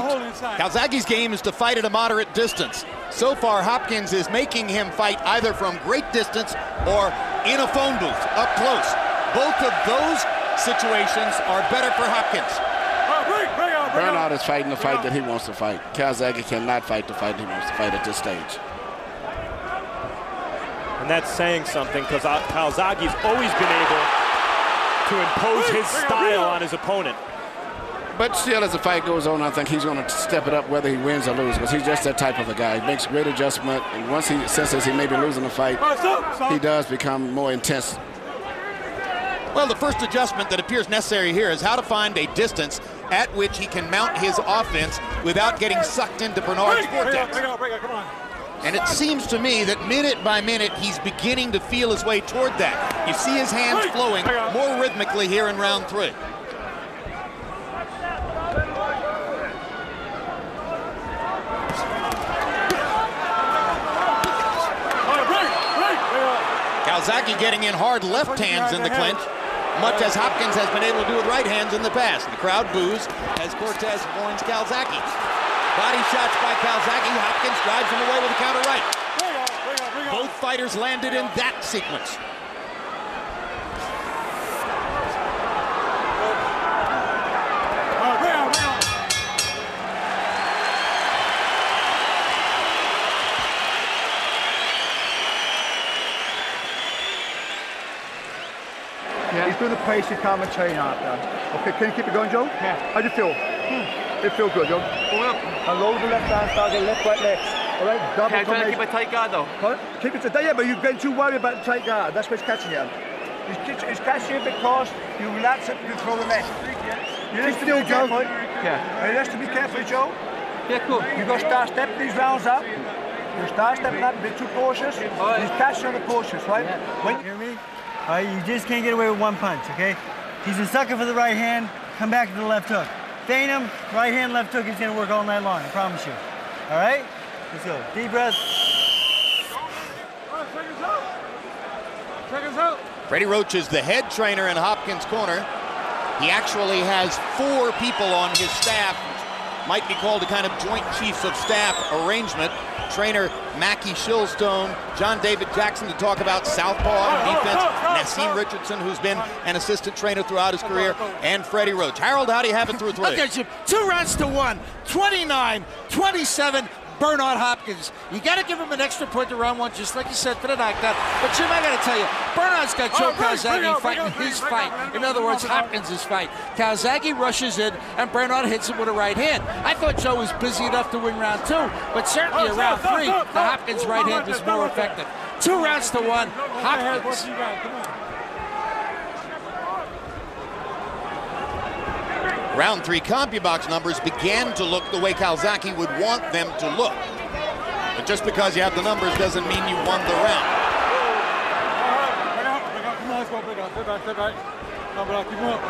Calzaghe's game is to fight at a moderate distance. So far, Hopkins is making him fight either from great distance or in a phone booth, up close. Both of those situations are better for Hopkins. Bernard is fighting the fight that he wants to fight. Calzaghe cannot fight the fight he wants to fight at this stage. And that's saying something, because Calzaghe's always been able to impose his style on his opponent. But still, as the fight goes on, I think he's going to step it up whether he wins or loses, because he's just that type of a guy. He makes great adjustment, and once he senses he may be losing the fight, he does become more intense. Well, the first adjustment that appears necessary here is how to find a distance at which he can mount his offense without getting sucked into Bernard's vortex. And it seems to me that minute by minute, he's beginning to feel his way toward that. You see his hands flowing more rhythmically here in round 3. Calzaghe getting in hard left hands in the clinch, much as Hopkins has been able to do with right hands in the past. The crowd boos as Cortez warns Calzaghe. Body shots by Calzaghe. Hopkins drives him away with a counter right. Both fighters landed in that sequence. He's doing the pace he can't maintain after. Okay, can you keep it going, Joe? Yeah. How do you feel? It feels good, Joe. And lower the left hand, start getting left, right, left. All right, double combination. Trying to keep a tight guard, though. Huh? Keep it today, yeah, but you're getting too worried about the tight guard. That's what's catching you. It's catching you because you relax it, you throw the left. You have to be careful. Yeah. You have to be careful, Joe. Yeah, cool. You got to start stepping these rounds up. You start stepping up, a bit too cautious. He's catching on the cautious, right? Yeah. When you hear me? All right, you just can't get away with one punch, okay? He's a sucker for the right hand. Come back to the left hook. Feint him, right hand, left hook. He's going to work all night long, I promise you. All right? Let's go. Deep breath. Freddie Roach is the head trainer in Hopkins' corner. He actually has 4 people on his staff, might be called a kind of joint chiefs of staff arrangement. Trainer Mackie Shillstone, John David Jackson to talk about southpaw and defense, Nassim Richardson, who's been an assistant trainer throughout his career, and Freddie Roach. Harold, how do you have it through 3? Okay, Jim, 2 rounds to 1, 29-27. Bernard Hopkins. You got to give him an extra point to round 1, just like you said, for the knockdown. But Jim, I got to tell you, Bernard's got Joe Calzaghe fighting his fight. In other words, Hopkins' fight. Calzaghe rushes in, and Bernard hits him with a right hand. I thought Joe was busy enough to win round 2, but certainly in round 3, the Hopkins right hand is more effective. 2 rounds to 1, Hopkins. Round 3 CompuBox numbers began to look the way Calzaghe would want them to look. But just because you have the numbers doesn't mean you won the round. Come on, let's go. Sit back. Come back, keep moving.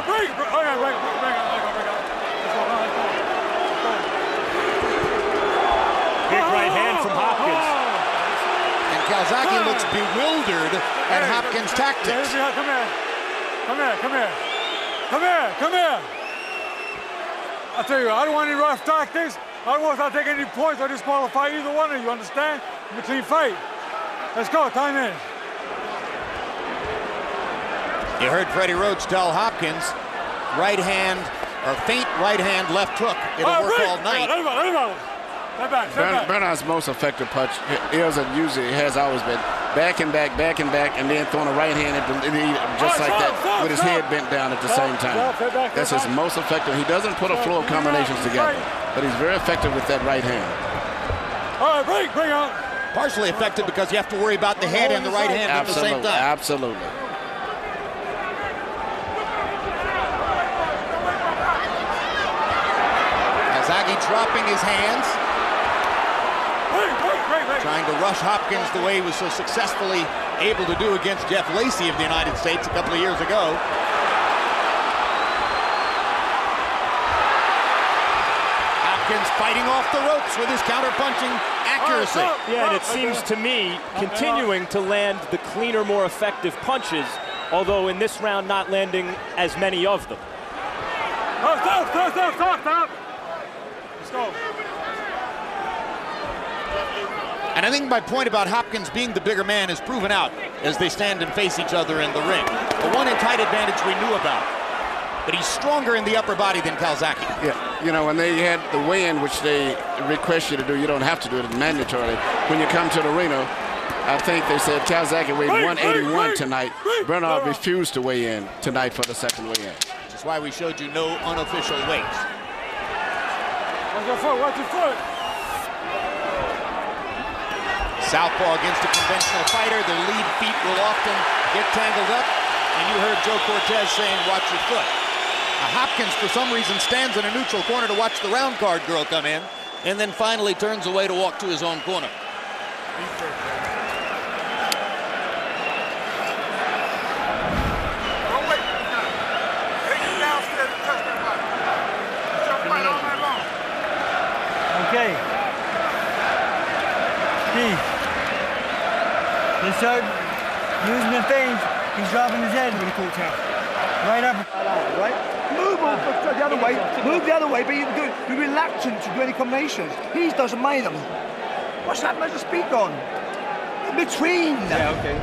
Break. Big right hand from Hopkins. And Calzaghe looks bewildered at Hopkins' tactics. Come here. I tell you, I don't want any rough tactics. I don't want to take any points or disqualify either one of you, understand? It's a clean fight. Let's go, time in. You heard Freddie Roach tell Hopkins, right hand, or feint right hand, left hook. It'll work all night. Bernard's most effective punch is, and usually has always been, back and back, and then throwing a right hand just like that with his head bent down at the same time. That's his most effective. He doesn't put a flow of combinations together, but he's very effective with that right hand. All right, bring on. Partially effective because you have to worry about the head and the right hand at the same time. Absolutely. Calzaghe dropping his hands. Trying to rush Hopkins the way he was so successfully able to do against Jeff Lacey of the United States a couple of years ago. Hopkins fighting off the ropes with his counter-punching accuracy. Yeah, and it seems to me continuing to land the cleaner, more effective punches, although in this round not landing as many of them. Stop. Let's go. And I think my point about Hopkins being the bigger man is proven out as they stand and face each other in the ring. The one in-tight advantage we knew about. But he's stronger in the upper body than Calzaghe. Yeah, you know, when they had the weigh-in, which they request you to do, you don't have to do it, it's mandatory. When you come to the arena, I think they said Calzaghe weighed 181 tonight. Bernard refused to weigh in tonight for the second weigh-in. Which is why we showed you no unofficial weights. Watch your foot. Southpaw against a conventional fighter. Their lead feet will often get tangled up. And you heard Joe Cortez saying, watch your foot. Now, Hopkins, for some reason, stands in a neutral corner to watch the round card girl come in, and then finally turns away to walk to his own corner. Okay. Steve. They start using the feints. He's dropping his head when he calls out. Right up. Right? Move the other way. Move the other way, but you be reluctant to do any combinations. He doesn't mind them. What's that much to speak on? In between. Yeah, okay.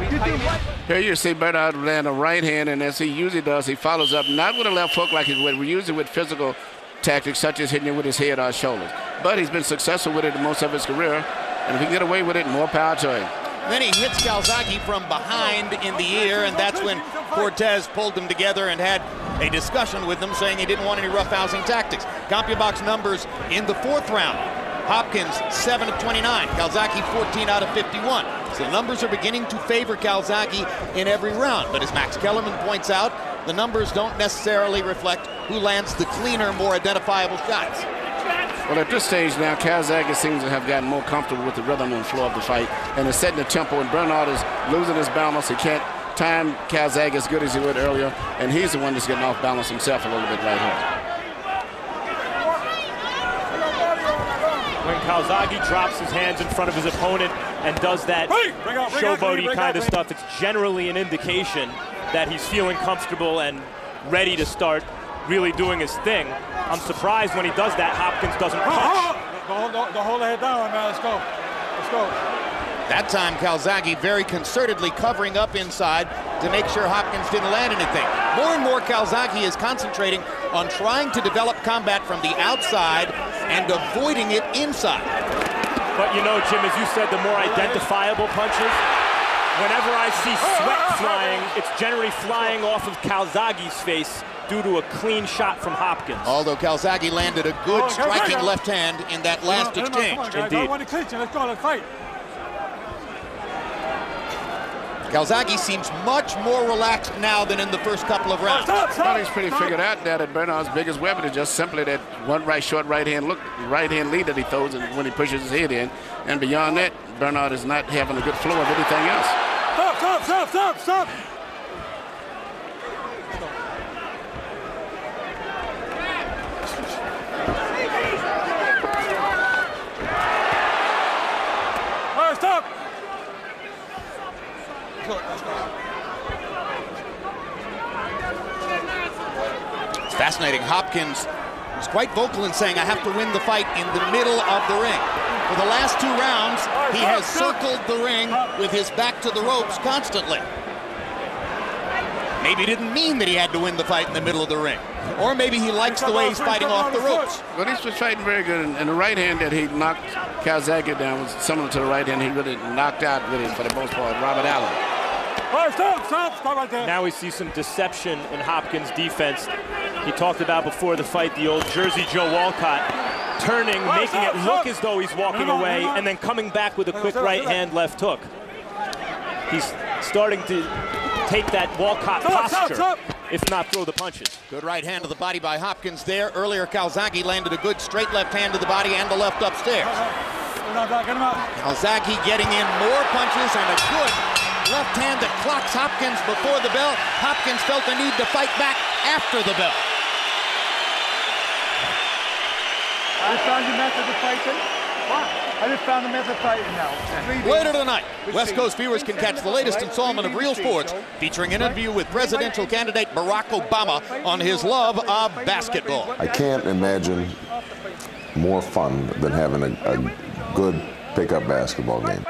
Here you see Bernard land a right hand, and as he usually does, he follows up not with a left hook like he would. We use it with physical tactics, such as hitting it with his head or shoulders. But he's been successful with it in most of his career, and if he can get away with it, more power to him. Then he hits Calzaghe from behind in the ear, and that's when Cortez pulled them together and had a discussion with them, saying he didn't want any roughhousing tactics. CompuBox numbers in the 4th round. Hopkins, 7 of 29. Calzaghe, 14 out of 51. So the numbers are beginning to favor Calzaghe in every round. But as Max Kellerman points out, the numbers don't necessarily reflect who lands the cleaner, more identifiable shots. Well, at this stage now, Calzaghe seems to have gotten more comfortable with the rhythm and flow of the fight and is setting the tempo, and Bernard is losing his balance. He can't time Calzaghe as good as he would earlier, and he's the one that's getting off balance himself a little bit right here. When Calzaghe drops his hands in front of his opponent and does that showboaty kind of stuff, it's generally an indication that he's feeling comfortable and ready to start really doing his thing. I'm surprised when he does that, Hopkins doesn't punch. Don't hold the head down, man. Let's go. Let's go. That time, Calzaghe very concertedly covering up inside to make sure Hopkins didn't land anything. More and more, Calzaghe is concentrating on trying to develop combat from the outside and avoiding it inside. But you know, Jim, as you said, the more identifiable punches, whenever I see sweat flying, it's generally flying off of Calzaghe's face due to a clean shot from Hopkins. Although Calzaghe landed a good striking left hand in that last exchange. Indeed. Let's go, let's fight. Calzaghe seems much more relaxed now than in the first couple of rounds. Well, he's pretty figured out now that Bernard's biggest weapon is just simply that one short right hand lead that he throws when he pushes his head in. And beyond that, Bernard is not having a good flow of anything else. Stop. Stop. It's fascinating. Hopkins was quite vocal in saying, I have to win the fight in the middle of the ring. For the last 2 rounds, he has circled the ring with his back to the ropes constantly. Maybe he didn't mean that he had to win the fight in the middle of the ring. Or maybe he likes the way he's fighting off the ropes. Well, he was fighting very good, and the right hand that he knocked Calzaghe down was similar to the right hand he really knocked out, really, for the most part, Robert Allen. Stop right there. Now we see some deception in Hopkins' defense. He talked about before the fight the old Jersey Joe Walcott turning, making it look as though he's walking away, and then coming back with a quick right hand left hook. He's starting to take that Walcott posture, if not throw the punches. Good right hand to the body by Hopkins there. Earlier, Calzaghe landed a good straight left hand to the body and the left upstairs. Calzaghe getting in more punches and a good left hand that clocks Hopkins before the bell. Hopkins felt the need to fight back after the bell. I just found the method of fighting. I just found the method of fighting now. Later tonight, West Coast viewers can catch the latest installment of Real Sports, featuring an interview with presidential candidate Barack Obama on his love of basketball. I can't imagine more fun than having a good pickup basketball game.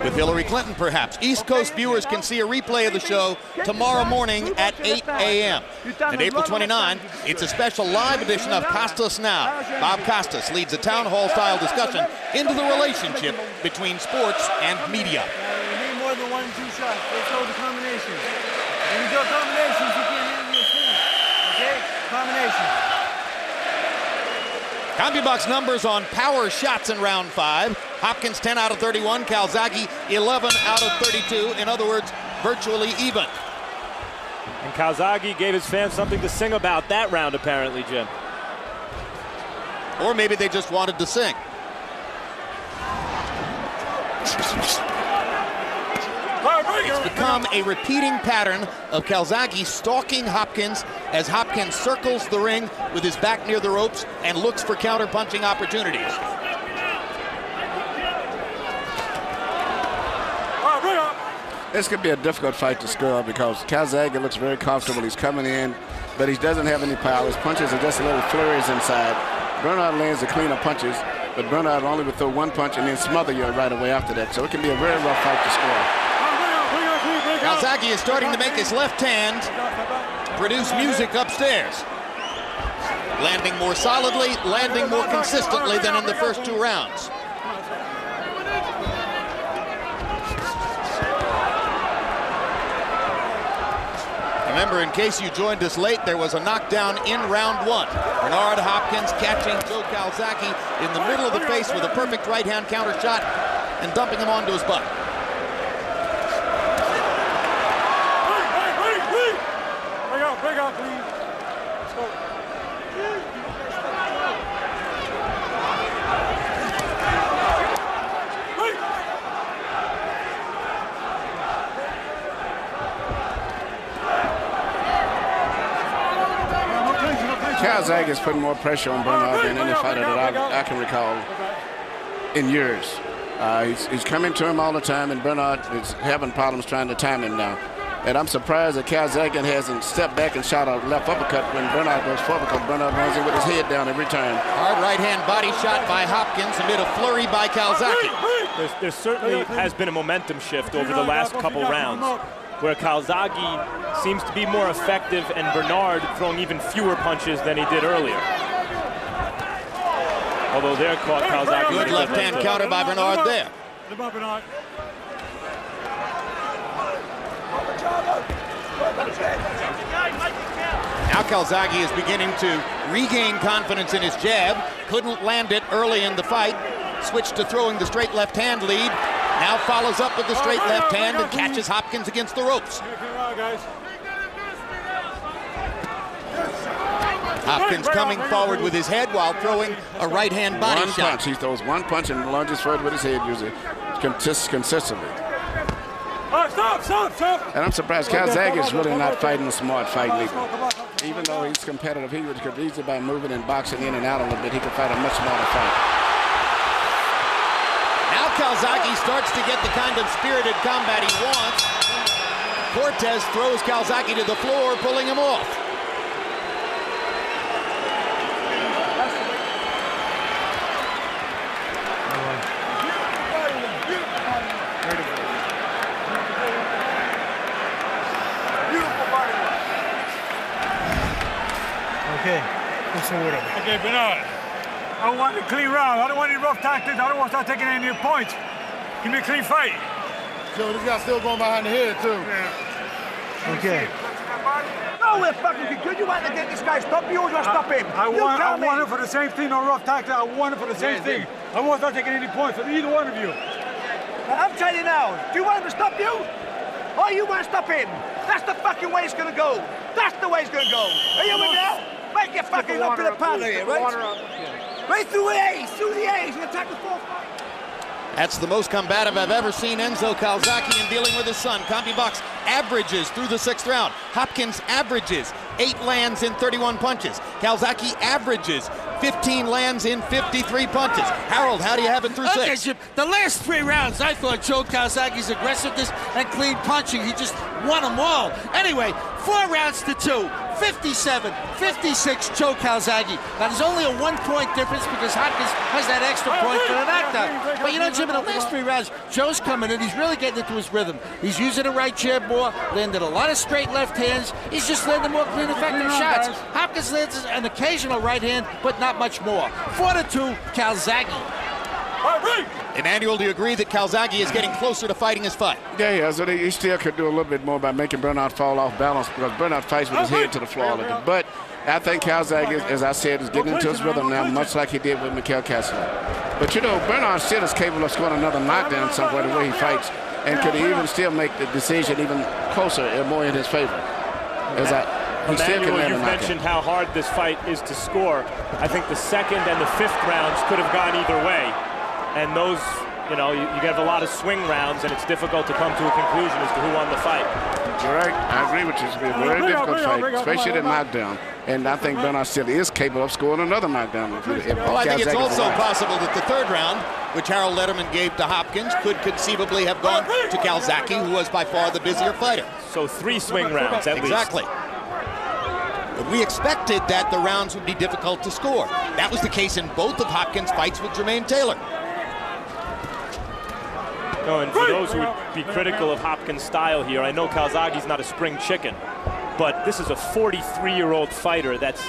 With Hillary Clinton, perhaps. East Coast viewers can see a replay of the show tomorrow morning at 8 a.m. And April 29, it's a special live edition of Costas Now. Bob Costas leads a town hall-style discussion into the relationship between sports and media. You need more than 1 and 2 shots. Let's go to combinations. When you do combinations, you can't handle your team. Okay? Combinations. CompuBox numbers on power shots in round 5. Hopkins 10 out of 31, Calzaghe 11 out of 32. In other words, virtually even. And Calzaghe gave his fans something to sing about that round, apparently, Jim. Or maybe they just wanted to sing. It's become a repeating pattern of Calzaghe stalking Hopkins as Hopkins circles the ring with his back near the ropes and looks for counter-punching opportunities. This could be a difficult fight to score because Calzaghe looks very comfortable. He's coming in, but he doesn't have any power. His punches are just a little flurries inside. Bernard lands the cleaner punches, but Bernard only would throw 1 punch and then smother you right away after that. So it can be a very rough fight to score. Calzaghe is starting to make his left hand produce music upstairs. Landing more solidly, landing more consistently than in the first 2 rounds. Remember, in case you joined us late, there was a knockdown in round 1. Bernard Hopkins catching Joe Calzaghe in the middle of the face with a perfect right-hand counter shot and dumping him onto his butt. Break out, please. Let's go. Calzaghe is putting more pressure on Bernard than any fighter that I can recall in years. He's coming to him all the time, and Bernard is having problems trying to time him now. And I'm surprised that Calzaghe hasn't stepped back and shot a left uppercut when Bernard goes forward, because Bernard runs in with his head down every time. Hard right-hand body shot by Hopkins amid a flurry by Calzaghe. There certainly has been a momentum shift over the last couple rounds, where Calzaghe seems to be more effective and Bernard throwing even fewer punches than he did earlier. Although they're caught Calzaghe. Good left-hand counter by Bernard there. Now Calzaghe is beginning to regain confidence in his jab. Couldn't land it early in the fight. Switched to throwing the straight left hand lead. Now follows up with the straight left hand and catches Hopkins against the ropes. Hopkins coming forward with his head while throwing a right hand body shot. One punch. He throws one punch and lunges forward with his head usually consistently. Stop. And I'm surprised Calzaghe is really not fighting a smart fight either. Even though he's competitive, he could easily, by moving and boxing in and out a little bit, he could fight a much smarter fight. Now Calzaghe starts to get the kind of spirited combat he wants. Cortez throws Calzaghe to the floor, pulling him off. Okay, what's the order? Okay, Bernard. I want a clean round. I don't want any rough tactics. I don't want to start taking any of your points. Give me a clean fight. So this guy's still going behind the head, too. Yeah. Okay. No, we're fucking good. You want to get this guy stop you or you want to stop him? I want it for the same thing, no rough tactics. I want it for the same thing. I won't start taking any points from either one of you. I'm telling you now, do you want him to stop you? Or you want to stop him? That's the fucking way it's going to go. That's the way it's going to go. Are you with me now? Make your fucking up to the powder here, right? Right through the A's, and attack the fourth. That's the most combative I've ever seen Enzo Calzaghe in dealing with his son. CompuBox averages through the 6th round. Hopkins averages 8 lands in 31 punches. Calzaghe averages 15 lands in 53 punches. Harold, how do you have it through 6? Okay, Jim, the last 3 rounds, I thought Joe Calzaghe's aggressiveness and clean punching, he just won them all. Anyway, 4 rounds to 2. 57, 56, Joe Calzaghe. Now, there's only a 1-point difference because Hopkins has that extra point for the knockdown. But you know, Jim, in the last 3 rounds, Joe's coming in. He's really getting into his rhythm. He's using the right jab more, landed a lot of straight left hands. He's just landing more clean, effective shots. Hopkins lands an occasional right hand, but not much more. 4-2, Calzaghe. Emmanuel, do you agree that Calzaghe is getting closer to fighting his fight? Yeah, so he still could do a little bit more by making Bernard fall off balance, because Bernard fights with his head to the floor. But I think Calzaghe, as I said, is getting into his rhythm now, much like he did with Mikel Kessler. But you know, Bernard still is capable of scoring another knockdown somewhere the way he fights, and could even still make the decision even closer and more in his favor. Emmanuel, you've mentioned how hard this fight is to score. I think the 2nd and the 5th rounds could have gone either way. And those, you know, you have a lot of swing rounds, and it's difficult to come to a conclusion as to who won the fight. You're right. I agree with you. It's been a very difficult fight, especially the knockdown. And I think Bernard still is capable of scoring another knockdown. I think it's also possible that the 3rd round, which Harold Letterman gave to Hopkins, could conceivably have gone to Calzaghe, who was by far the busier fighter. So 3 swing rounds, at least. Exactly. But we expected that the rounds would be difficult to score. That was the case in both of Hopkins' fights with Jermaine Taylor. No, and for those who would be critical of Hopkins' style here, I know Calzaghe's not a spring chicken, but this is a 43-year-old fighter that's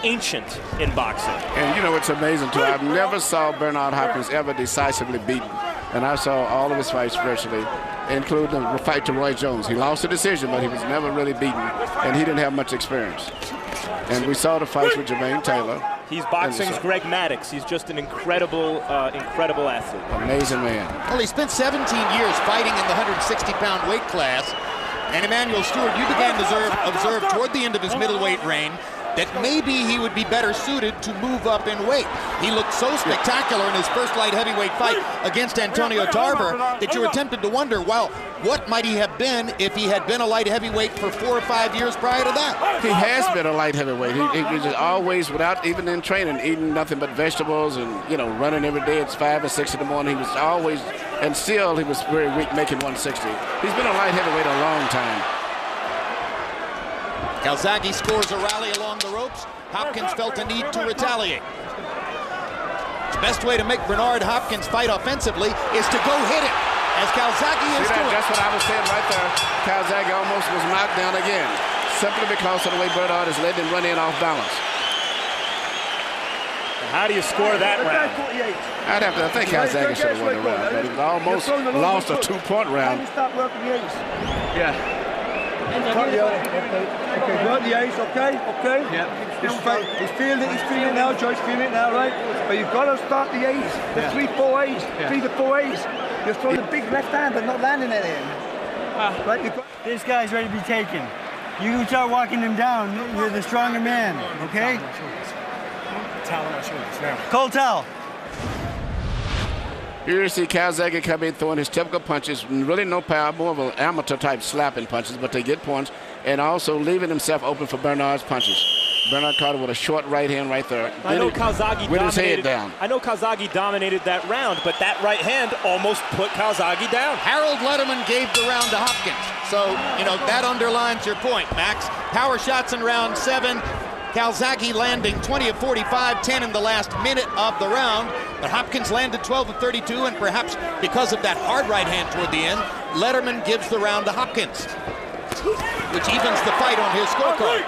ancient in boxing. And you know, it's amazing, too. I've never saw Bernard Hopkins ever decisively beaten. And I saw all of his fights virtually, including the fight to Roy Jones. He lost the decision, but he was never really beaten, and he didn't have much experience. And we saw the fights with Jermaine Taylor. He's boxing's Greg Maddux. He's just an incredible athlete. Amazing man. Well, he spent 17 years fighting in the 160-pound weight class. And Emmanuel Stewart, you began to observe toward the end of his middleweight reign that maybe he would be better suited to move up in weight. He looked so spectacular in his first light heavyweight fight against Antonio Tarver that you were tempted to wonder, well, what might he have been if he had been a light heavyweight for 4 or 5 years prior to that? He has been a light heavyweight. He was just always, without even in training, eating nothing but vegetables and, you know, running every day at 5 or 6 in the morning. He was always, and still he was very weak making 160. He's been a light heavyweight a long time. Calzaghe scores a rally along the ropes. Hopkins felt a need to retaliate. The best way to make Bernard Hopkins fight offensively is to go hit him, as Calzaghe is doing. That's what I was saying right there. Calzaghe almost was knocked down again, simply because of the way Bernard is letting him run in off balance. How do you score that round? I think Calzaghe should have won the round, but he almost lost a 2-point round. Yeah. Okay, right the ace, okay? Yeah. He's feeling it now, Joe, he's feeling it now, right? But you've got to start the ace, the 3-4 ace, 3 to 4 ace. You're throwing a big left hand but not landing anything. Right? This guy's ready to be taken. You can start walking him down. You're the stronger man, okay? Towel on my shoulders now. Cold towel. Here you see Calzaghe come in throwing his typical punches, really no power, more of an amateur type slapping punches, but they get points, and also leaving himself open for Bernard's punches. Bernard caught it with a short right hand right there. I know Calzaghe with his head down. I know Calzaghe dominated that round, but that right hand almost put Calzaghe down. Harold Letterman gave the round to Hopkins. So, you know, that underlines your point, Max. Power shots in round 7. Calzaghe landing 20 of 45, 10 in the last minute of the round. But Hopkins landed 12 of 32, and perhaps because of that hard right hand toward the end, Letterman gives the round to Hopkins, which evens the fight on his scorecard.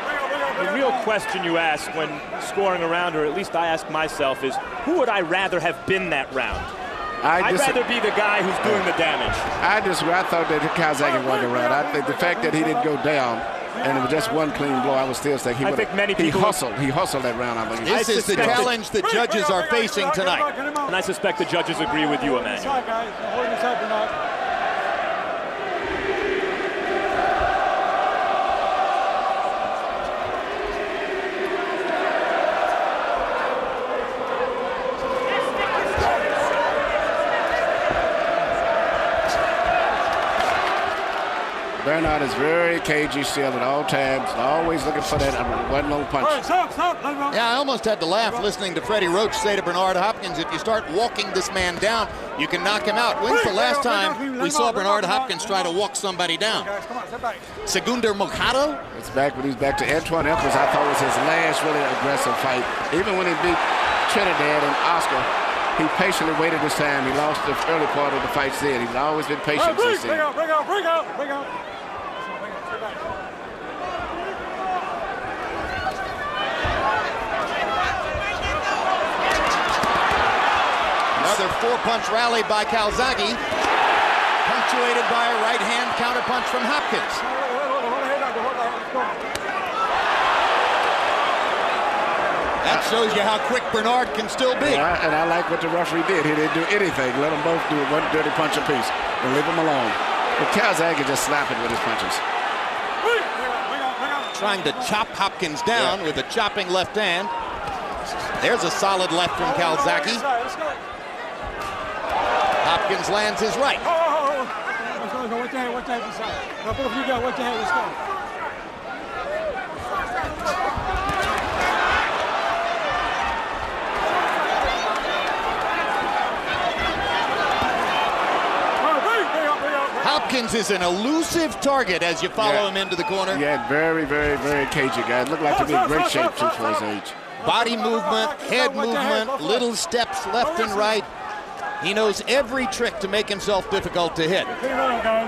The real question you ask when scoring a round, or at least I ask myself, is who would I rather have been that round? I'd rather be the guy who's doing the damage. I thought that Calzaghe won the round. I think the fact that he didn't go down and it was just one clean blow, I would still say he hustled that round, I believe. This is the challenge the judges are facing tonight. And I suspect the judges agree with you, Emmanuel. Bernard is very cagey still at all times, always looking for that one low punch. Yeah, I almost had to laugh listening to Freddie Roach say to Bernard Hopkins, if you start walking this man down, you can knock him out. When's the last time we saw Bernard Hopkins try to walk somebody down? Segundo Mojado? It's back when he's back to Antoine Elkins. I thought was his last really aggressive fight. Even when he beat Trinidad and Oscar, he patiently waited his time. He lost the early part of the fight then. He's always been patient since then. Bring out. Another 4-punch rally by Calzaghe, punctuated by a right-hand counterpunch from Hopkins. That shows you how quick Bernard can still be. Yeah, and I like what the referee did. He didn't do anything. Let them both do one dirty punch apiece and leave them alone. But Calzaghe just slapping with his punches. Trying to chop Hopkins down with a chopping left hand. There's a solid left from Calzaghe. Hopkins lands his right. Hopkins is an elusive target as you follow him into the corner. Yeah, very, very, very cagey guy. Looked like to be in great shape too for his age. Body movement, head movement, little steps left and right. He knows every trick to make himself difficult to hit.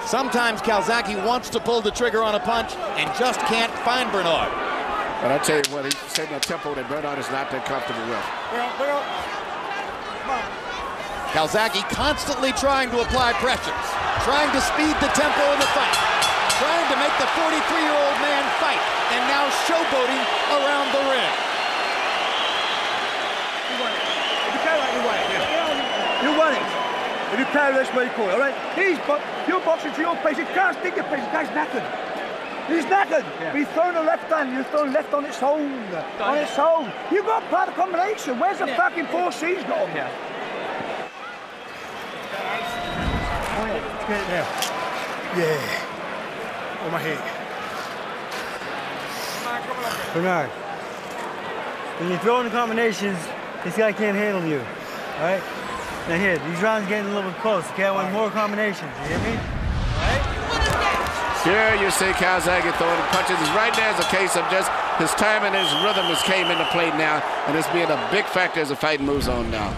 Sometimes Calzaghe wants to pull the trigger on a punch and just can't find Bernard. But I tell you what, he's setting a tempo that Bernard is not that comfortable with. Calzaghe constantly trying to apply pressures, trying to speed the tempo of the fight, trying to make the 43-year-old man fight, and now showboating around the ring. You won it. If you carry this way, cool, all right? You're boxing to your pace. You can't stick your pace. The guy's knackered. He's knackered. Yeah. He's throwing a left hand. He's throwing left on its own. On its own. You've got part of the combination. Where's the fucking 4 C's gone? Yeah. Oh, yeah. Get it there. Yeah. On my head. Bernard, when you're throwing the combinations, this guy can't handle you. All right? Now here, these rounds getting a little bit close. Okay, I want more combinations. You hear me? All right? Here you see Calzaghe throwing punches. Right there is a case of just his time and his rhythm has came into play now, and it's being a big factor as the fight moves on now.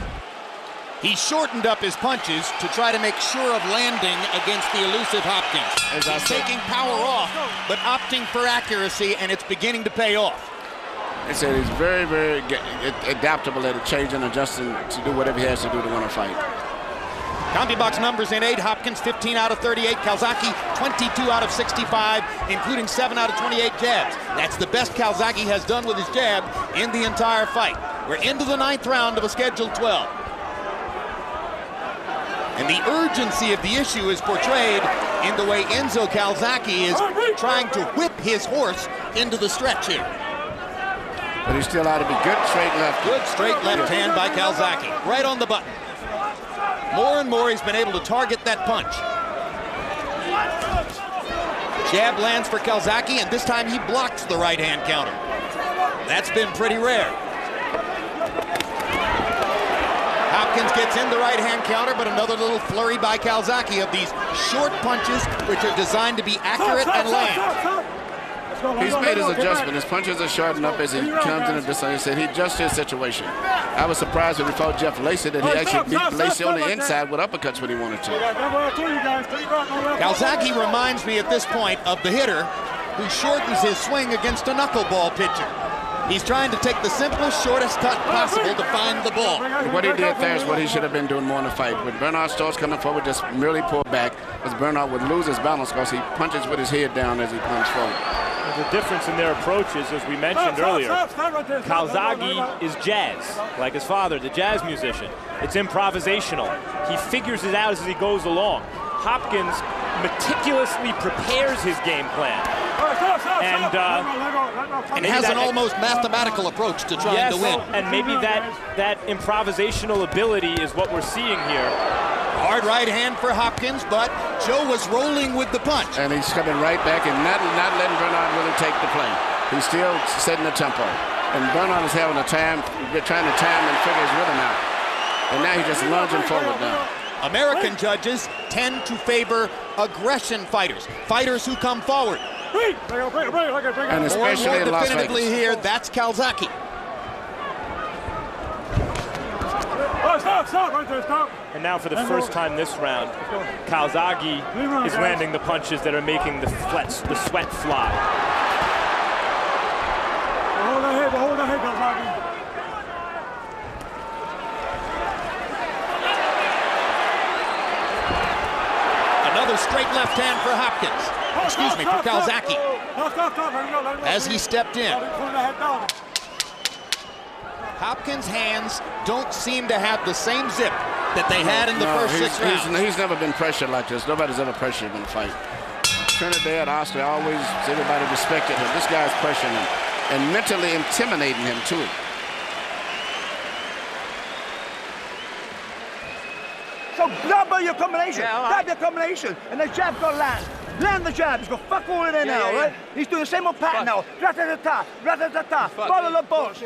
He shortened up his punches to try to make sure of landing against the elusive Hopkins. He's taking power off, but opting for accuracy, and it's beginning to pay off. They said he's very, very adaptable at changing and adjusting to do whatever he has to do to win a fight. CompuBox numbers in 8, Hopkins 15 out of 38, Calzaghe 22 out of 65, including 7 out of 28 jabs. That's the best Calzaghe has done with his jab in the entire fight. We're into the 9th round of a scheduled 12. And the urgency of the issue is portrayed in the way Enzo Calzaghe is trying to whip his horse into the stretch here. But he still ought to be good straight left. Good straight left hand by Calzaghe, right on the button. More and more he's been able to target that punch. Jab lands for Calzaghe, and this time he blocks the right hand counter. That's been pretty rare. Hopkins gets in the right hand counter, but another little flurry by Calzaghe of these short punches which are designed to be accurate and land. He's made his adjustment. His punches are shortened up as he comes in the distance. He said he adjusted his situation. I was surprised when he fought Jeff Lacey that he actually beat Lacey on the inside with uppercuts when he wanted to. Calzaghe reminds me at this point of the hitter who shortens his swing against a knuckleball pitcher. He's trying to take the simplest, shortest cut possible to find the ball. What he did there is what he should have been doing more in the fight. When Bernard starts coming forward, just merely pull back, as Bernard would lose his balance because he punches with his head down as he comes forward. The difference in their approaches, as we mentioned earlier, Calzaghe is jazz, like his father, the jazz musician. It's improvisational. He figures it out as he goes along. Hopkins meticulously prepares his game plan. And has an almost mathematical approach to trying to win. And maybe that improvisational ability is what we're seeing here. Hard right hand for Hopkins, but Joe was rolling with the punch. And he's coming right back and not letting Bernard really take the play. He's still setting the tempo. And Bernard is having a time, trying to time and figure his rhythm out. And now he's just lunging forward now. American judges tend to favor aggression fighters, fighters who come forward. And especially more in Las definitively Vegas. here, that's Calzaghe. And now for the first time this round, Calzaghe is landing the punches that are making the sweat fly. Hold that head, Calzaghe. Another straight left hand for Hopkins. Excuse me, for Calzaghe. As he stepped in. Hopkins' hands don't seem to have the same zip that they had in the first 6 rounds. He's never been pressured like this. Nobody's ever pressured him in a fight. Trinidad, Oscar, always everybody respected him. This guy's pressuring him and mentally intimidating him too. So grab your combination, grab your combination, and the jab got to land. Land the jab, he's got fuck all in there now, right? He's doing the same old pattern now. Rat-a-ta-ta, rat-a-ta-ta, follow the bunch.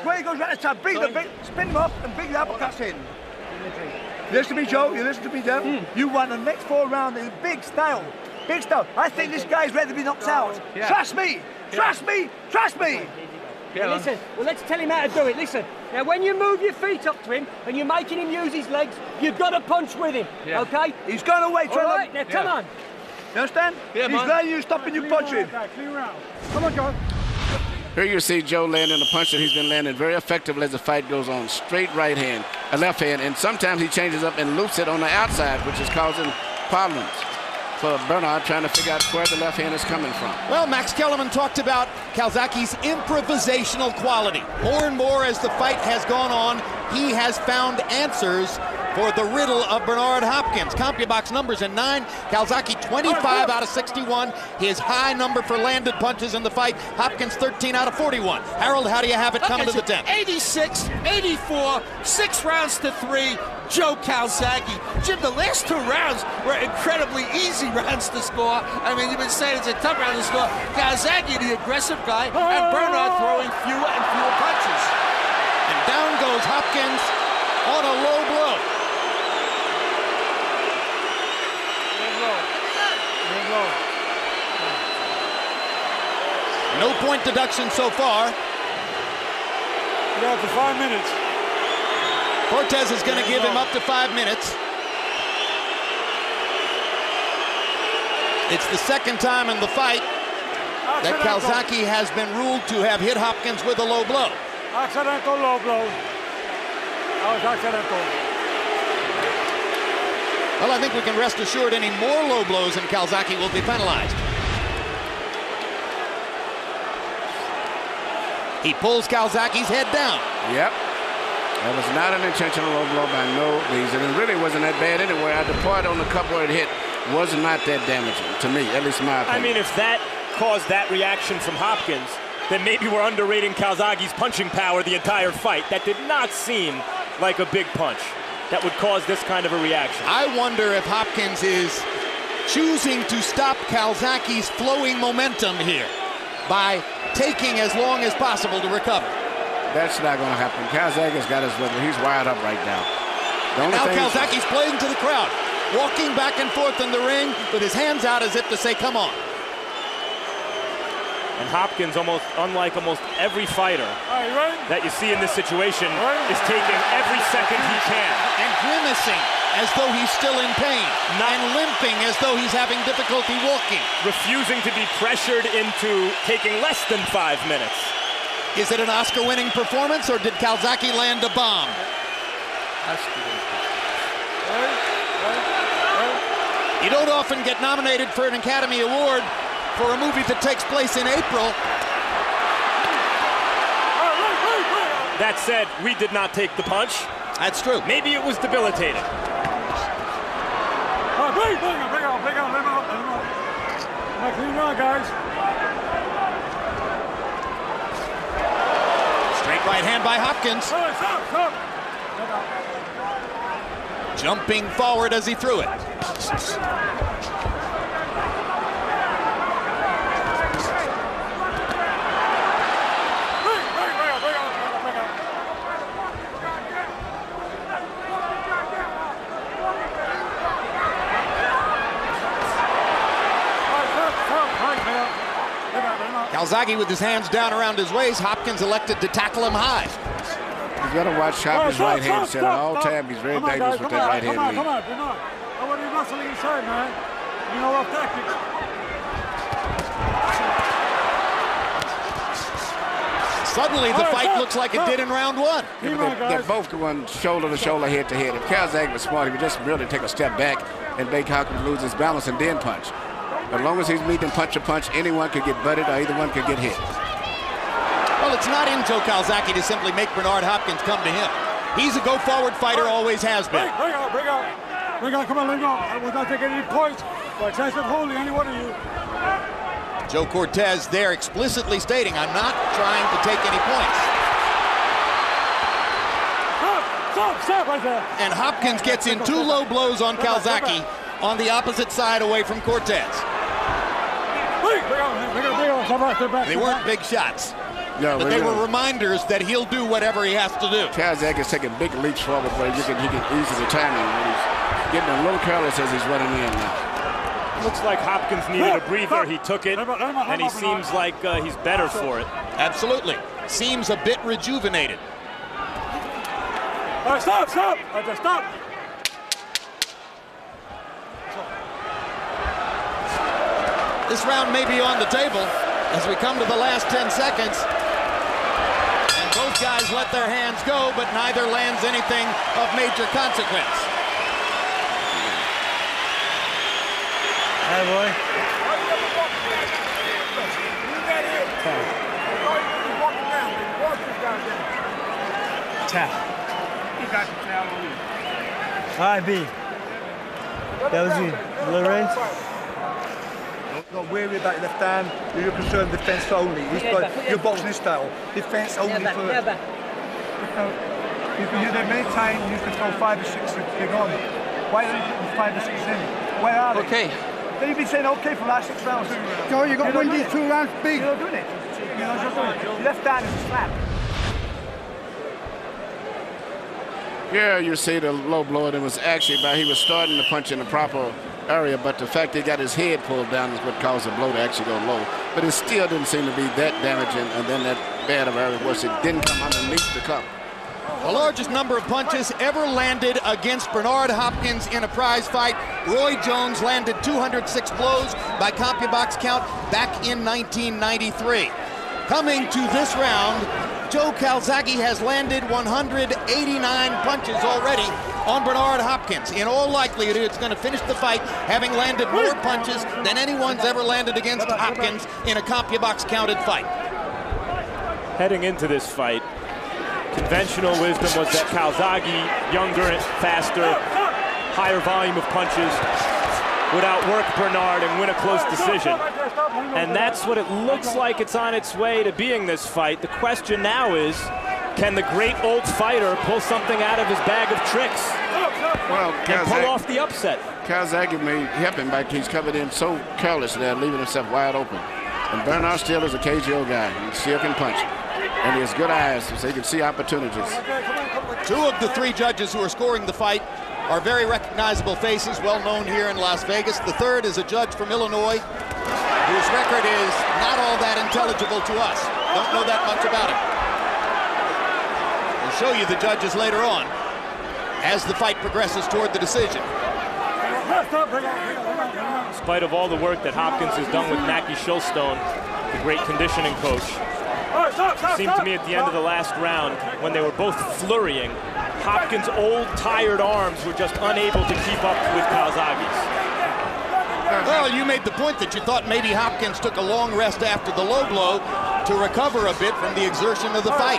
Where he goes rat-a-ta, bring the spin him up and bring the uppercuts in. You listen to me, Joe, you listen to me, Joe. You won the next 4 rounds in big style. Big style. I think this guy's ready to be knocked out. Trust me, trust me, trust me. Yeah, listen, well, let's tell him how to do it. Listen, now when you move your feet up to him and you're making him use his legs, you've got to punch with him, okay? He's going away. All right, now come on. You understand? Yeah, he's letting you stopping you punching. Come on, John. Here you see Joe landing the punch that he's been landing very effectively as the fight goes on. Straight right hand, a left hand, and sometimes he changes up and loops it on the outside, which is causing problems for Bernard trying to figure out where the left hand is coming from. Well, Max Kellerman talked about Calzaghe's improvisational quality. More and more as the fight has gone on, he has found answers for the riddle of Bernard Hopkins. CompuBox numbers in 9. Calzaghe 25 out of 61. His high number for landed punches in the fight. Hopkins 13 out of 41. Harold, how do you have it coming to the 10th? 86, 84, 6 rounds to 3. Joe Calzaghe. Jim, the last 2 rounds were incredibly easy rounds to score. I mean, you've been saying it's a tough round to score. Calzaghe, the aggressive guy, and Bernard throwing fewer and fewer punches. And down goes Hopkins on a low blow. No point deduction so far. You're up to 5 minutes. Cortez is going to give him up to 5 minutes. It's the second time in the fight that Calzaghe has been ruled to have hit Hopkins with a low blow. Accidental low blow. That was accidental. Well, I think we can rest assured any more low blows and Calzaghe will be penalized. He pulls Calzaghe's head down. Yep. That was not an intentional low blow by no means. And it really wasn't that bad anyway. The part on the cup where it hit was not that damaging, to me, at least my opinion. I mean, if that caused that reaction from Hopkins, then maybe we're underrating Calzaghe's punching power the entire fight. That did not seem like a big punch that would cause this kind of a reaction. I wonder if Hopkins is choosing to stop Calzaghe's flowing momentum here by taking as long as possible to recover. That's not going to happen. Calzaghe's got his liver. He's wired up right now. Now Calzaghe's playing to the crowd, walking back and forth in the ring with his hands out as if to say, come on. And Hopkins, unlike almost every fighter that you see in this situation, is taking every second he can. And grimacing as though he's still in pain. And limping as though he's having difficulty walking. Refusing to be pressured into taking less than 5 minutes. Is it an Oscar-winning performance, or did Calzaghe land a bomb? You don't often get nominated for an Academy Award for a movie that takes place in April. That said, we did not take the punch. That's true. Maybe it was debilitating. Bring out. Clean run, guys. Straight right hand by Hopkins. Stop. Jumping forward as he threw it. Calzaghe with his hands down around his waist. Hopkins elected to tackle him high. He's got to watch Hopkins' right hand set at all times. He's very dangerous with that right hand lead. Come on. I want you wrestling inside, man. You know rough tactics. Suddenly the fight looks like it did in round 1. They're both going shoulder to shoulder, head to head. If Calzaghe was smart, he would just really take a step back and make Hopkins lose his balance and then punch. As long as he's meeting punch to punch, anyone could get butted or either one could get hit. Well, it's not in Joe Calzaghe to simply make Bernard Hopkins come to him. He's a go-forward fighter, always has been. Bring out, come on, let go. I will not take any points for a chance of holding any one of you. Joe Cortez there explicitly stating, I'm not trying to take any points. Stop right there. And Hopkins gets in 2 low blows on Calzaghe on the opposite side away from Cortez. They weren't big shots. No, but they were reminders that he'll do whatever he has to do. Calzaghe is taking big leaps forward, but he can ease the timing when he's getting a little careless as he's running in now. Looks like Hopkins needed a breather. He took it, and he seems like he's better for it. Absolutely. Seems a bit rejuvenated. Stop. Stop. This round may be on the table as we come to the last 10 seconds. And both guys let their hands go, but neither lands anything of major consequence. Hey, boy. Tap. All right, B. That was you. Little range? Not worry about your left hand. You're concerned defence only. You're boxing this style. Defence only first. You can use that many times. You can throw 5 or 6 big on. Why don't you put 5 or 6 in? Where are they? Okay. Then you've been saying okay for the last 6 rounds. Joe, you got to win these 2 rounds big. You're not doing it. You're not doing it. Your left hand is a slap. Yeah, you see the low blow, and it was actually he was starting to punch in the proper area, but the fact he got his head pulled down is what caused the blow to actually go low. But it still didn't seem to be that damaging, and then that bad of area was it didn't come underneath the cup. The largest number of punches ever landed against Bernard Hopkins in a prize fight. Roy Jones landed 206 blows by CompuBox count back in 1993. Coming to this round, Joe Calzaghe has landed 189 punches already on Bernard Hopkins. In all likelihood, it's going to finish the fight having landed more punches than anyone's ever landed against Hopkins in a CompuBox counted fight. Heading into this fight, conventional wisdom was that Calzaghe, younger, faster, higher volume of punches, would outwork Bernard and win a close decision. And that's what it looks like it's on its way to being this fight. The question now is, can the great old fighter pull something out of his bag of tricks and pull off the upset? Calzaghe may help him back. He's covered in so careless there, leaving himself wide open. And Bernard still is a KGO guy. He still can punch. And he has good eyes, so he can see opportunities. 2 of the 3 judges who are scoring the fight are very recognizable faces, well known here in Las Vegas. The third is a judge from Illinois, whose record is not all that intelligible to us. Don't know that much about it. We'll show you the judges later on as the fight progresses toward the decision. In spite of all the work that Hopkins has done with Mackie Shilstone, the great conditioning coach, it seemed to me at the end of the last round, when they were both flurrying, Hopkins' old, tired arms were just unable to keep up with Calzaghe's. Well, you made the point that you thought maybe Hopkins took a long rest after the low blow to recover a bit from the exertion of the fight.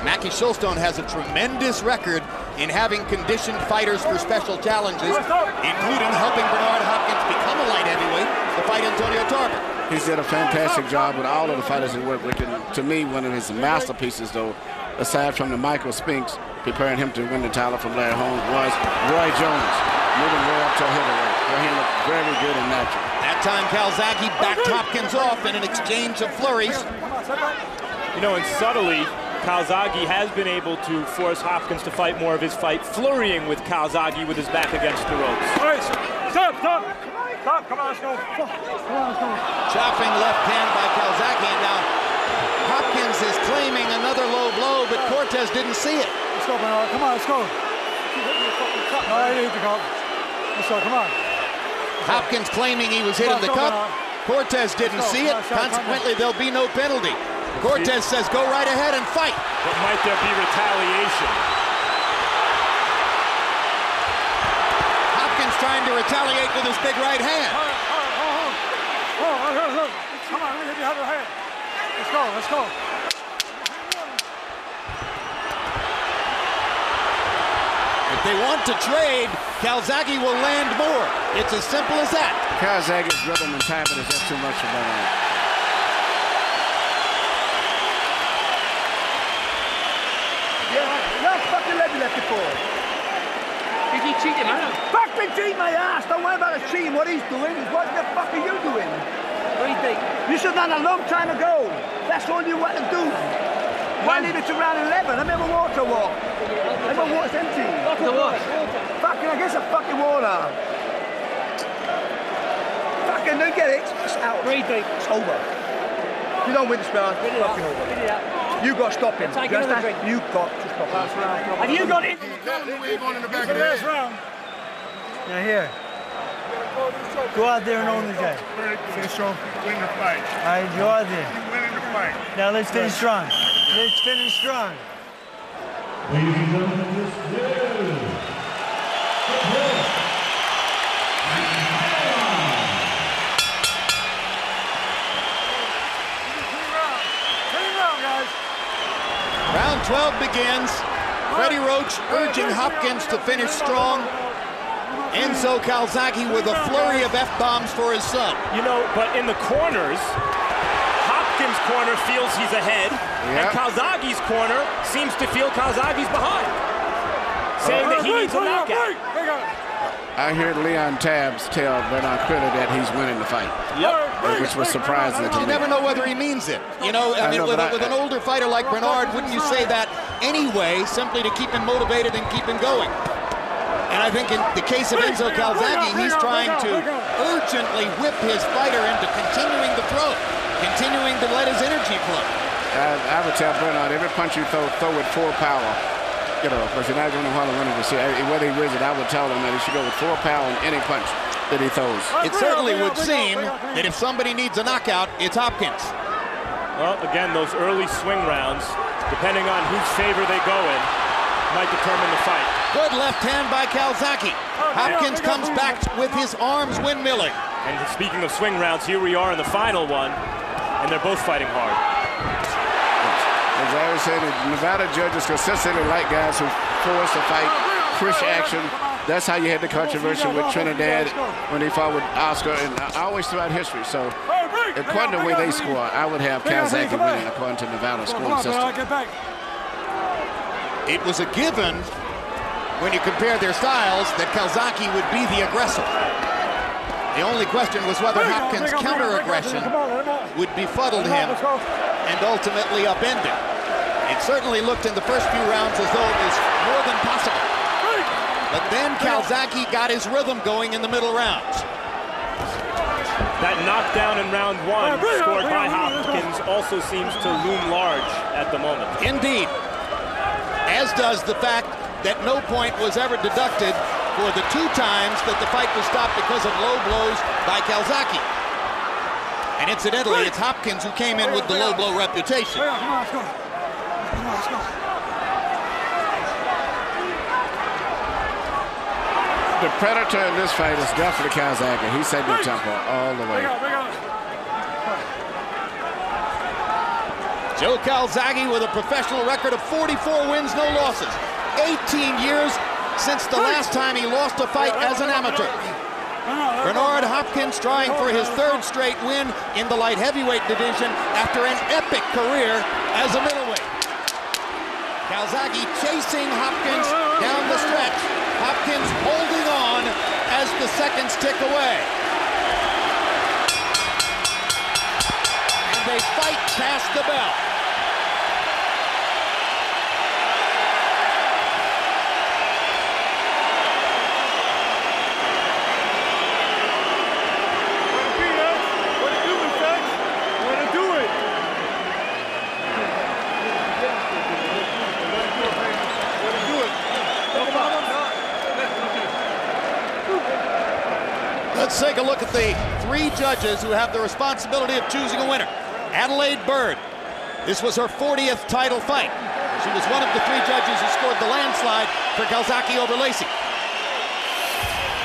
Mackie Shilstone has a tremendous record in having conditioned fighters for special challenges, including helping Bernard Hopkins become a light heavyweight to fight Antonio Tarver. He's did a fantastic job with all of the fighters he worked with. And to me, one of his masterpieces, though, aside from the Michael Spinks, preparing him to win the title from Larry Holmes, was Roy Jones, moving Roy up to a heavyweight, where he looked very good and natural. That time, Calzaghe backed Hopkins off in an exchange of flurries. You know, and subtly, Calzaghe has been able to force Hopkins to fight more of his fight, flurrying with Calzaghe with his back against the ropes. All right, stop, stop. Stop, come on, let's go. Come on, let's go. Chopping left hand by Calzaghe, and now Hopkins is claiming another low blow, but Cortez didn't see it. Let's go, Bernard. Come on, let's go. No, you need to go. Let's go, come on. Hopkins claiming he was hitting the cup. Cortez didn't see it. Consequently, there'll be no penalty. Cortez says go right ahead and fight. But might there be retaliation? Hopkins trying to retaliate with his big right hand. Look. Come on, let me have your hand. Let's go, let's go. If they want to trade, Calzaghe will land more. It's as simple as that. Calzaghe's rhythm and timing is just too much for Bernard. Fucking leg you left it for. Did he cheat him out? Fucking cheat my ass! Don't worry about the cheating. What he's doing is what the fuck are you doing? What do you think? You should have done a long time ago. That's all you want to do. Why leave it to round 11? I remember water walk. I remember water's empty. The what? Fucking, I guess a fucking water. Fucking, don't get it. It's out. Breathe deep. It's over. You don't win this round. It's fucking over. You got to stop him. Take another drink. You got to stop him. Have you got it? We're going in the back of the last round. Now here. Go out there and own the guy. Finish off, win the fight. All right, go out there. You winning the fight. Now let's finish strong. Let's finish strong. Ladies and gentlemen, this is Round 12 begins. Freddie Roach urging Hopkins to finish strong. Enzo Calzaghe with a flurry of F-bombs for his son. You know, but in the corners, Hopkins' corner feels he's ahead, and Calzaghe's corner seems to feel Calzaghe's behind, saying that he needs a knockout. I heard Leon Tabbs tell Bernard Critter that he's winning the fight. Which was surprising to me. You never know whether he means it. You know, I mean, with an older fighter like Bernard, wouldn't you say that anyway, simply to keep him motivated and keep him going? And I think in the case of Enzo Calzaghe, he's trying to urgently whip his fighter into continuing to throw, continuing to let his energy flow. I would tell Bernard, every punch you throw with full power. You know, because you're not going to want to run it to see whether he wins it. I would tell him that he should go with full power in any punch that he throws. It certainly would seem that if somebody needs a knockout, it's Hopkins. Well, again, those early swing rounds, depending on whose favor they go in, might determine the fight. Good left hand by Calzaghe. Hopkins comes back with his arms windmilling. And speaking of swing rounds, here we are in the final one, and they're both fighting hard. As I always say, the Nevada judges consistently like guys who force the fight, push action. That's how you had the controversy with Trinidad when he fought with Oscar, and always throughout history. So, according to the way they score, I would have Calzaghe winning according to Nevada's scoring system. It was a given when you compare their styles that Calzaghe would be the aggressor. The only question was whether Hopkins' counter-aggression would befuddle him and ultimately upend him. It certainly looked in the first few rounds as though it was more than possible. But then Calzaghe got his rhythm going in the middle rounds. That knockdown in round one scored by Hopkins also seems to loom large at the moment. Indeed. As does the fact that no point was ever deducted for the 2 times that the fight was stopped because of low blows by Calzaghe. And incidentally, it's Hopkins who came in with the low blow reputation. The predator in this fight is definitely Calzaghe. He set the tempo all the way. Joe Calzaghe with a professional record of 44 wins, no losses. 18 years since the last time he lost a fight as an amateur. Bernard Hopkins trying for his 3rd straight win in the light heavyweight division after an epic career as a middleweight. Calzaghe chasing Hopkins down the stretch. Hopkins holding on as the seconds tick away. And they fight past the bell. Let's take a look at the 3 judges who have the responsibility of choosing a winner. Adelaide Bird. This was her 40th title fight. She was one of the 3 judges who scored the landslide for Calzaghe over Lacey.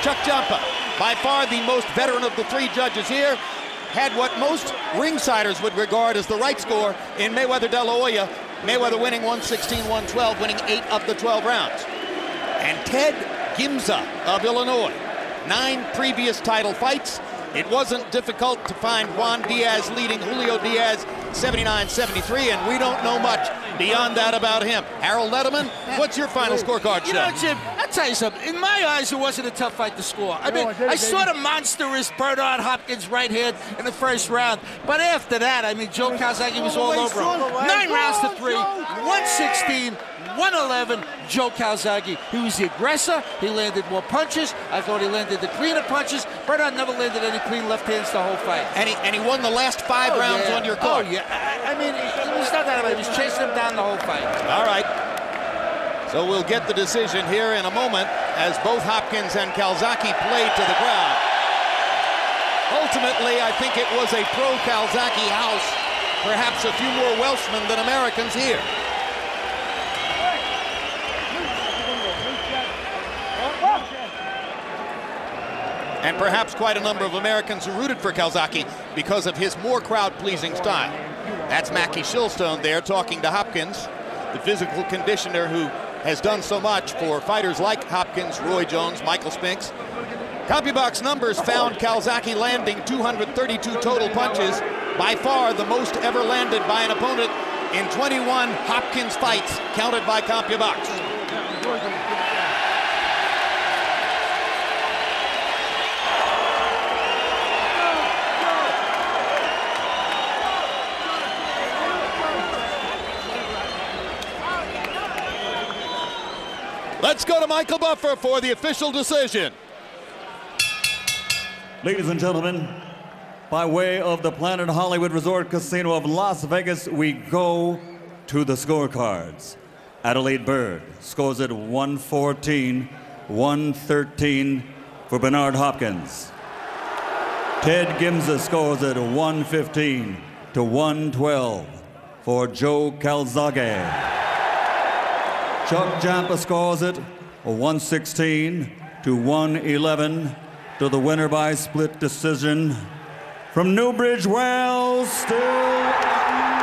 Chuck Champa, by far the most veteran of the 3 judges here, had what most ringsiders would regard as the right score in Mayweather De La Hoya. Mayweather winning 116-112, winning 8 of the 12 rounds. And Ted Gimza of Illinois. 9 previous title fights. It wasn't difficult to find Juan Diaz leading Julio Diaz 79-73, and we don't know much beyond that about him. Harold Letterman, what's your final scorecard show? You know, Jim, I'll tell you something. In my eyes, it wasn't a tough fight to score. I mean, I saw the monstrous Bernard Hopkins right hand in the first round. But after that, I mean, Joe Calzaghe was all over him. 9 rounds to 3, 116, 111, Joe Calzaghe. He was the aggressor. He landed more punches. I thought he landed the cleaner punches. Bernard never landed any clean left hands the whole fight. And he won the last 5 rounds on your card. Oh, yeah. I mean, it was not that bad. He was chasing him down the whole fight. All right. So we'll get the decision here in a moment as both Hopkins and Calzaghe played to the crowd. Ultimately, I think it was a pro-Calzaghe house. Perhaps a few more Welshmen than Americans here. And perhaps quite a number of Americans who rooted for Calzaghe because of his more crowd-pleasing style. That's Mackie Shilstone there talking to Hopkins. the physical conditioner who has done so much for fighters like Hopkins, Roy Jones, Michael Spinks. CompuBox numbers found Calzaghe landing 232 total punches, by far the most ever landed by an opponent in 21 Hopkins fights counted by CompuBox. Let's go to Michael Buffer for the official decision. Ladies and gentlemen, by way of the Planet Hollywood Resort Casino of Las Vegas, we go to the scorecards. Adelaide Bird scores it 114-113 for Bernard Hopkins. Ted Gimza scores it 115-112 for Joe Calzaghe. Chuck Jampa scores it 116-111 to the winner by split decision from Newbridge, Wales, still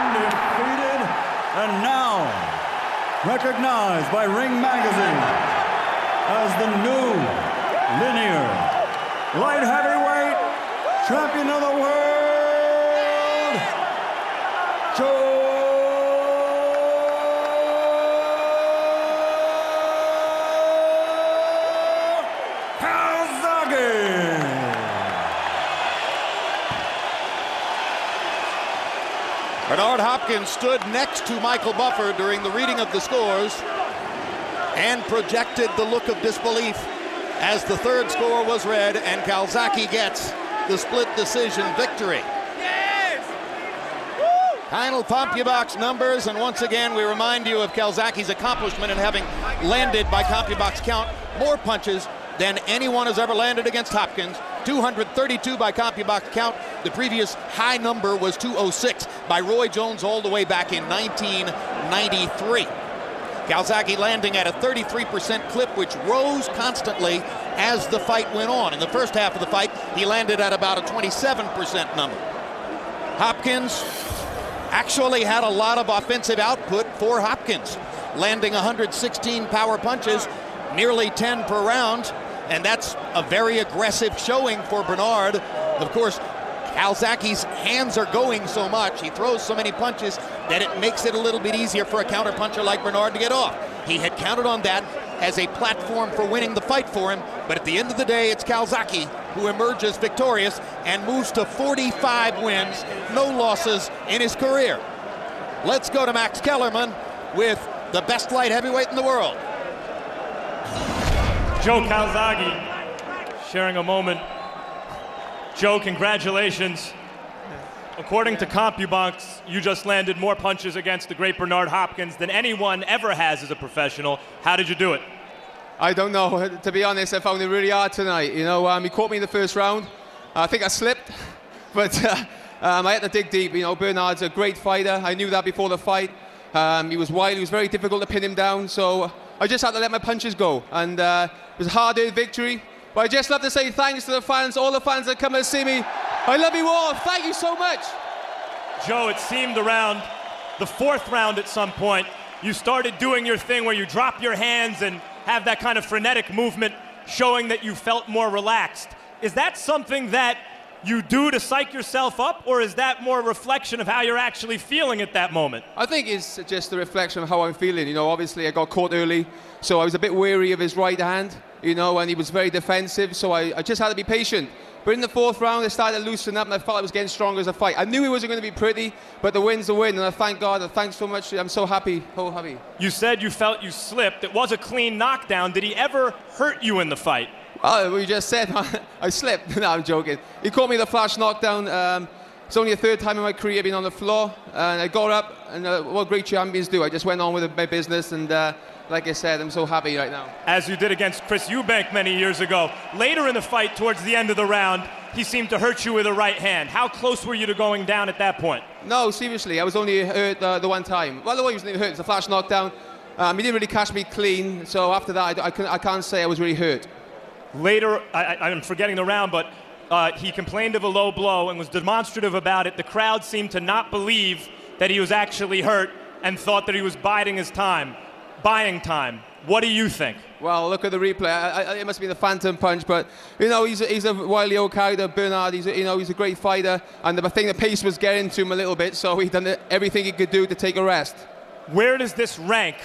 undefeated, and now recognized by Ring Magazine as the new linear light heavyweight champion of the world, Joe Bernard Hopkins stood next to Michael Buffer during the reading of the scores and projected the look of disbelief as the third score was read, and Calzaghe gets the split decision victory. Yes! Final CompuBox numbers, and once again we remind you of Calzaghe's accomplishment in having landed by CompuBox count more punches than anyone has ever landed against Hopkins. 232 by CompuBox count. The previous high number was 206 by Roy Jones all the way back in 1993. Calzaghe landing at a 33% clip, which rose constantly as the fight went on. In the first half of the fight, he landed at about a 27% number. Hopkins actually had a lot of offensive output for Hopkins, landing 116 power punches, nearly 10 per round, and that's a very aggressive showing for Bernard. Of course, Calzaghe's hands are going so much, he throws so many punches that it makes it a little bit easier for a counterpuncher like Bernard to get off. He had counted on that as a platform for winning the fight for him, but at the end of the day, it's Calzaghe who emerges victorious and moves to 45 wins, no losses in his career. Let's go to Max Kellerman with the best light heavyweight in the world. Joe Calzaghe sharing a moment. Joe, congratulations. According to CompuBox, you just landed more punches against the great Bernard Hopkins than anyone ever has as a professional. How did you do it? I don't know. To be honest, I found it really hard tonight. You know, he caught me in the first round. I think I slipped, but I had to dig deep. You know, Bernard's a great fighter. I knew that before the fight. He was wide. It was very difficult to pin him down, so I just had to let my punches go. And it was a hard-earned victory. But I just love to say thanks to the fans, all the fans that come and see me. I love you all. Thank you so much. Joe, it seemed around the fourth round at some point, you started doing your thing where you drop your hands and have that kind of frenetic movement showing that you felt more relaxed. Is that something that you do to psych yourself up, or is that more a reflection of how you're actually feeling at that moment? I think it's just a reflection of how I'm feeling. You know, obviously I got caught early, so I was a bit wary of his right hand, you know, and he was very defensive, so I just had to be patient. But in the fourth round, I started to loosen up, and I felt I was getting stronger as a fight. I knew it wasn't going to be pretty, but the win's the win, and I thank God, and thanks so much. I'm so happy, so happy. You said you felt you slipped. It was a clean knockdown. Did he ever hurt you in the fight? Oh, we just said I slipped. No, I'm joking. He caught me the flash knockdown. It's only the third time in my career being on the floor, and I got up, and what great champions do. I just went on with my business, and like I said, I'm so happy right now. As you did against Chris Eubank many years ago. Later in the fight, towards the end of the round, he seemed to hurt you with a right hand. How close were you to going down at that point? No, seriously, I was only hurt the one time. Well, the way he was hurt, it's a flash knockdown. He didn't really catch me clean, so after that, I can't say I was really hurt. Later, I'm forgetting the round, but he complained of a low blow and was demonstrative about it. The crowd seemed to not believe that he was actually hurt. and thought that he was buying time. What do you think? Well, look at the replay. It must be the phantom punch, but you know he's a wily old character, Bernard. He's a great fighter, and I think the pace was getting to him a little bit, so he done everything he could do to take a rest. Where does this rank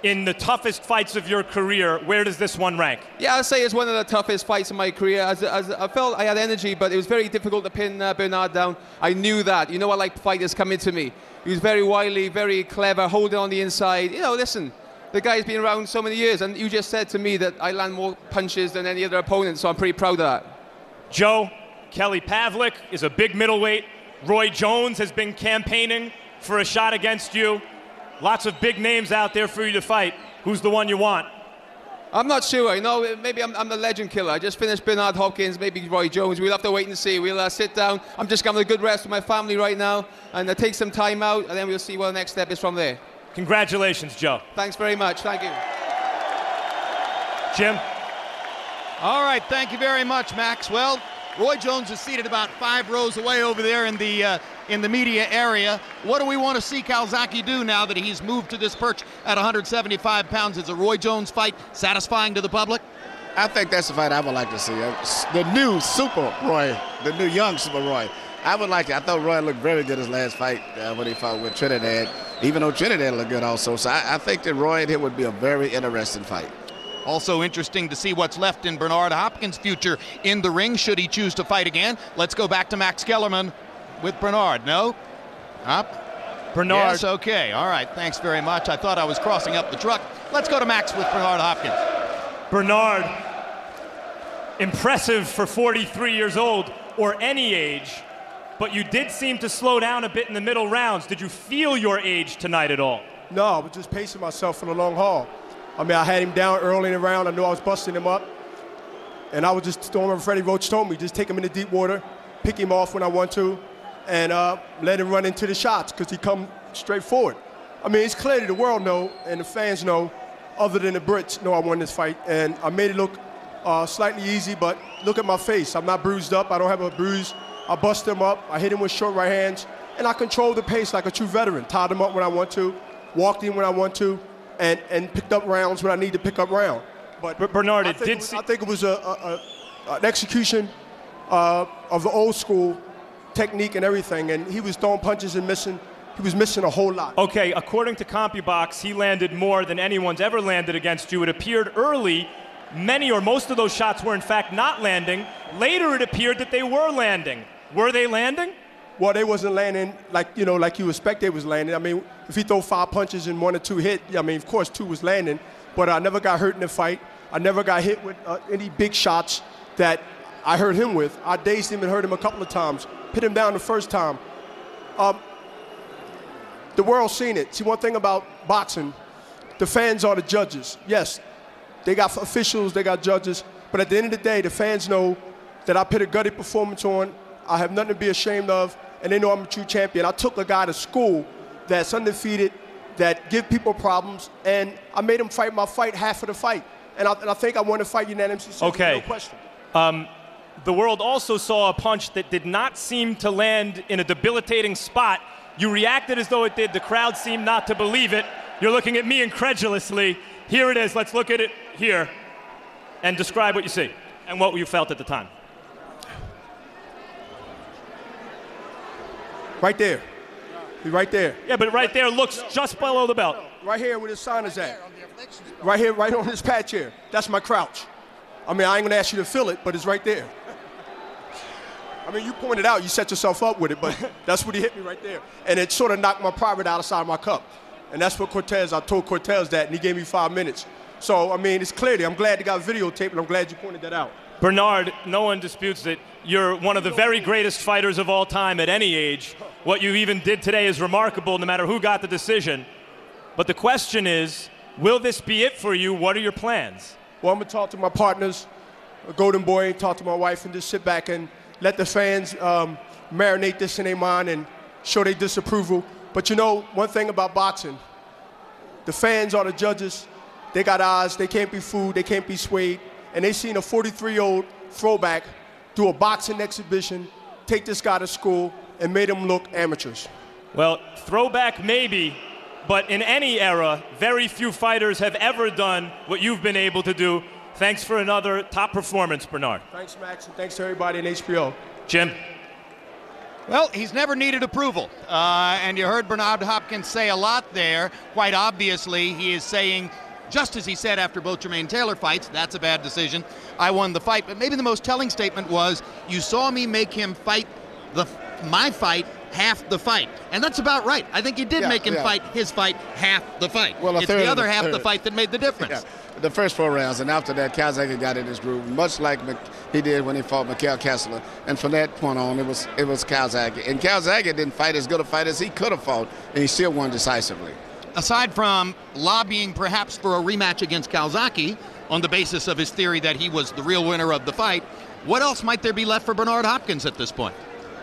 in the toughest fights of your career? Where does this one rank? Yeah, I'd say it's one of the toughest fights in my career. As I felt I had energy, but it was very difficult to pin Bernard down. I knew that. You know, I like fighters coming to me. He was very wily, very clever, holding on the inside. You know, listen. The guy's been around so many years, and you just said to me that I land more punches than any other opponent, so I'm pretty proud of that. Joe, Kelly Pavlik is a big middleweight. Roy Jones has been campaigning for a shot against you. Lots of big names out there for you to fight. Who's the one you want? I'm not sure. You know, maybe I'm the legend killer. I just finished Bernard Hopkins, maybe Roy Jones. We'll have to wait and see. We'll sit down. I'm just having a good rest with my family right now, and take some time out, and then we'll see what the next step is from there. Congratulations, Joe. Thanks very much. Thank you. Jim? All right, thank you very much, Max. Well, Roy Jones is seated about 5 rows away over there in the media area. What do we want to see Calzaghe do now that he's moved to this perch at 175 pounds? Is a Roy Jones fight satisfying to the public? I think that's the fight I would like to see. The new Super Roy, the new young Super Roy. I would like it. I thought Roy looked very good his last fight when he fought with Trinidad, even though Trinidad looked good also. So I think that Roy and him would be a very interesting fight. Also interesting to see what's left in Bernard Hopkins' future in the ring, should he choose to fight again. Let's go back to Max Kellerman with Bernard. No? Bernard. Yes, okay. All right, thanks very much. I thought I was crossing up the truck. Let's go to Max with Bernard Hopkins. Bernard, impressive for 43 years old or any age, but you did seem to slow down a bit in the middle rounds. Did you feel your age tonight at all? No, I was just pacing myself for the long haul. I mean, I had him down early in the round. I knew I was busting him up. And I was just doing what Freddie Roach told me, just take him into deep water, pick him off when I want to, and let him run into the shots because he come straight forward. I mean, it's clear that the world know and the fans know, other than the Brits, know I won this fight. And I made it look slightly easy, but look at my face. I'm not bruised up. I don't have a bruise. I bust him up. I hit him with short right hands. And I control the pace like a true veteran. Tied him up when I want to, walked him when I want to, and picked up rounds when I need to pick up round. But Bernard, I think it was an execution of the old school technique and everything. And he was throwing punches and missing. He was missing a whole lot. Okay, according to CompuBox, he landed more than anyone's ever landed against you. It appeared early many or most of those shots were in fact not landing. Later it appeared that they were landing. Were they landing? Well, they wasn't landing like you expect they was landing. I mean, if he throw 5 punches and 1 or 2 hit, I mean, of course 2 was landing, but I never got hurt in the fight. I never got hit with any big shots that I hurt him with. I dazed him and hurt him a couple of times, put him down the first time. The world's seen it. See, one thing about boxing, the fans are the judges. Yes, they got officials, they got judges, but at the end of the day, the fans know that I put a gutted performance on. I have nothing to be ashamed of, and they know I'm a true champion. I took a guy to school that's undefeated, that give people problems, and I made him fight my fight half of the fight. And I think I won the fight unanimously. Okay. No question. The world also saw a punch that did not seem to land in a debilitating spot. You reacted as though it did. The crowd seemed not to believe it. You're looking at me incredulously. Here it is. Let's look at it here and describe what you see and what you felt at the time. Right there. He's right there. Yeah, but right there looks just below the belt. Right here where his sign is at. Right here, right on this patch here. That's my crouch. I mean, I ain't gonna ask you to feel it, but it's right there. I mean, you pointed out, you set yourself up with it, but that's what he hit me right there. And it sort of knocked my private outside my cup. And that's what I told Cortez that, and he gave me 5 minutes. So, I mean, it's clearly, I'm glad they got videotape, and I'm glad you pointed that out. Bernard, no one disputes that you're one of the very greatest fighters of all time at any age. What you even did today is remarkable, no matter who got the decision. But the question is, will this be it for you? What are your plans? Well, I'm going to talk to my partners, Golden Boy, talk to my wife, and just sit back and let the fans marinate this in their mind and show their disapproval. But you know, one thing about boxing, the fans are the judges. They got eyes. They can't be fooled. They can't be swayed. And they seen a 43-year-old throwback do a boxing exhibition, take this guy to school, and made him look amateurs. Well, throwback maybe, but in any era, very few fighters have ever done what you've been able to do. Thanks for another top performance, Bernard. Thanks, Max, and thanks to everybody in HBO. Jim? Well, he's never needed approval. And you heard Bernard Hopkins say a lot there. Quite obviously, he is saying, just as he said after both Jermaine Taylor fights, that's a bad decision. I won the fight. But maybe the most telling statement was, you saw me make him fight my fight half the fight. And that's about right. I think you did make him fight his fight half the fight. Well, it's the other half the fight that made the difference. Yeah. The first 4 rounds, and after that, Calzaghe got in his groove, much like he did when he fought Mikhail Kessler. And from that point on, it was Calzaghe. And Calzaghe didn't fight as good a fight as he could have fought, and he still won decisively. Aside from lobbying perhaps for a rematch against Calzaghe on the basis of his theory that he was the real winner of the fight, what else might there be left for Bernard Hopkins at this point?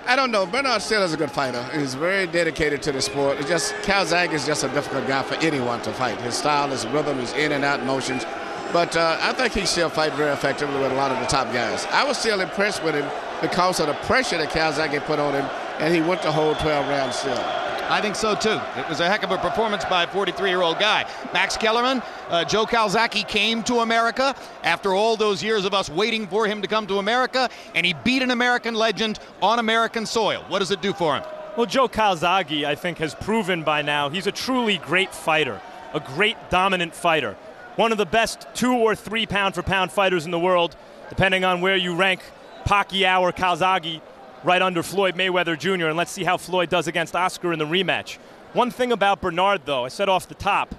I don't know. Bernard still is a good fighter. He's very dedicated to the sport. It's just Calzaghe is just a difficult guy for anyone to fight. His style, his rhythm, his in and out motions. But I think he still fight very effectively with a lot of the top guys. I was still impressed with him because of the pressure that Calzaghe put on him, and he went the whole 12 rounds still. I think so, too. It was a heck of a performance by a 43-year-old guy. Max Kellerman, Joe Calzaghe came to America after all those years of us waiting for him to come to America, and he beat an American legend on American soil. What does it do for him? Well, Joe Calzaghe, I think, has proven by now he's a truly great fighter, a great dominant fighter. One of the best 2 or 3 pound-for-pound fighters in the world, depending on where you rank Pacquiao or Calzaghe, right under Floyd Mayweather Jr., and let's see how Floyd does against Oscar in the rematch. One thing about Bernard, though, I said off the top,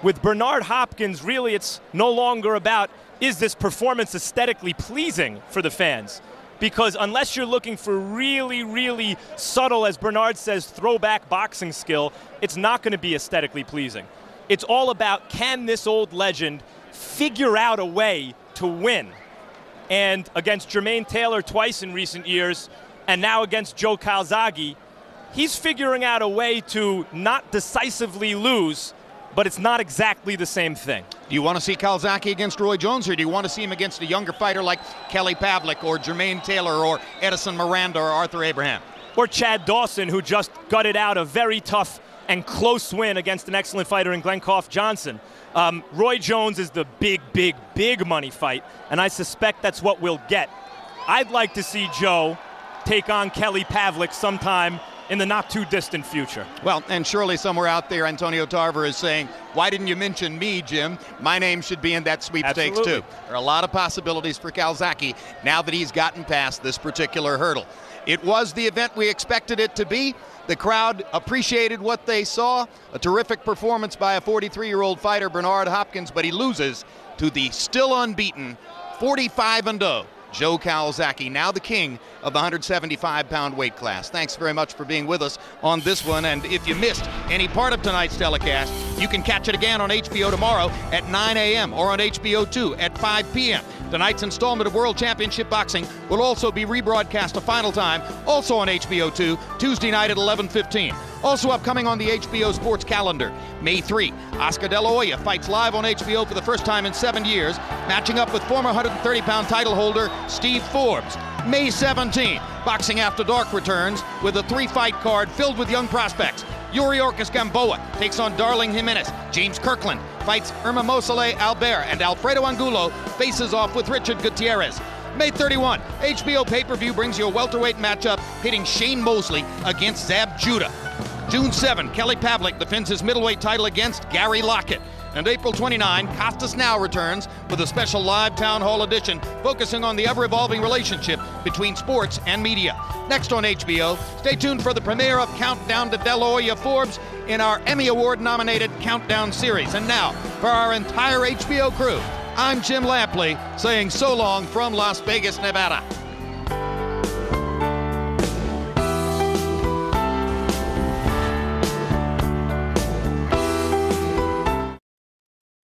with Bernard Hopkins, really it's no longer about, is this performance aesthetically pleasing for the fans? Because unless you're looking for really, really subtle, as Bernard says, throwback boxing skill, it's not going to be aesthetically pleasing. It's all about, can this old legend figure out a way to win? And against Jermaine Taylor twice in recent years, and now against Joe Calzaghe, he's figuring out a way to not decisively lose, but it's not exactly the same thing. Do you want to see Calzaghe against Roy Jones, or do you want to see him against a younger fighter like Kelly Pavlik or Jermaine Taylor or Edison Miranda or Arthur Abraham? Or Chad Dawson, who just gutted out a very tough and close win against an excellent fighter in Glenn Koff Johnson. Roy Jones is the big, big, big money fight, and I suspect that's what we'll get. I'd like to see Joe take on Kelly Pavlik sometime in the not-too-distant future. Well, and surely somewhere out there, Antonio Tarver is saying, why didn't you mention me, Jim? My name should be in that sweepstakes, too. There are a lot of possibilities for Calzaghe now that he's gotten past this particular hurdle. It was the event we expected it to be. The crowd appreciated what they saw. A terrific performance by a 43-year-old fighter, Bernard Hopkins, but he loses to the still unbeaten 45-0 Joe Calzaghe, now the king of the 175-pound weight class. Thanks very much for being with us on this one. And if you missed any part of tonight's telecast, you can catch it again on HBO tomorrow at 9 a.m. or on HBO 2 at 5 p.m. Tonight's installment of World Championship Boxing will also be rebroadcast a final time, also on HBO 2, Tuesday night at 11:15. Also upcoming on the HBO Sports calendar, May 3, Oscar De La Hoya fights live on HBO for the first time in 7 years, matching up with former 130-pound title holder Steve Forbes. May 17, Boxing After Dark returns with a 3-fight card filled with young prospects. Yuri Orcus Gamboa takes on Darling Jimenez. James Kirkland fights Irma Mosele Albert, and Alfredo Angulo faces off with Richard Gutierrez. May 31, HBO pay-per-view brings you a welterweight matchup pitting Shane Mosley against Zab Judah. June 7, Kelly Pavlik defends his middleweight title against Gary Lockett. And April 29, Costas Now returns with a special live town hall edition focusing on the ever-evolving relationship between sports and media. Next on HBO, stay tuned for the premiere of Countdown to De La Hoya Forbes in our Emmy Award-nominated Countdown series. And now, for our entire HBO crew, I'm Jim Lampley saying so long from Las Vegas, Nevada.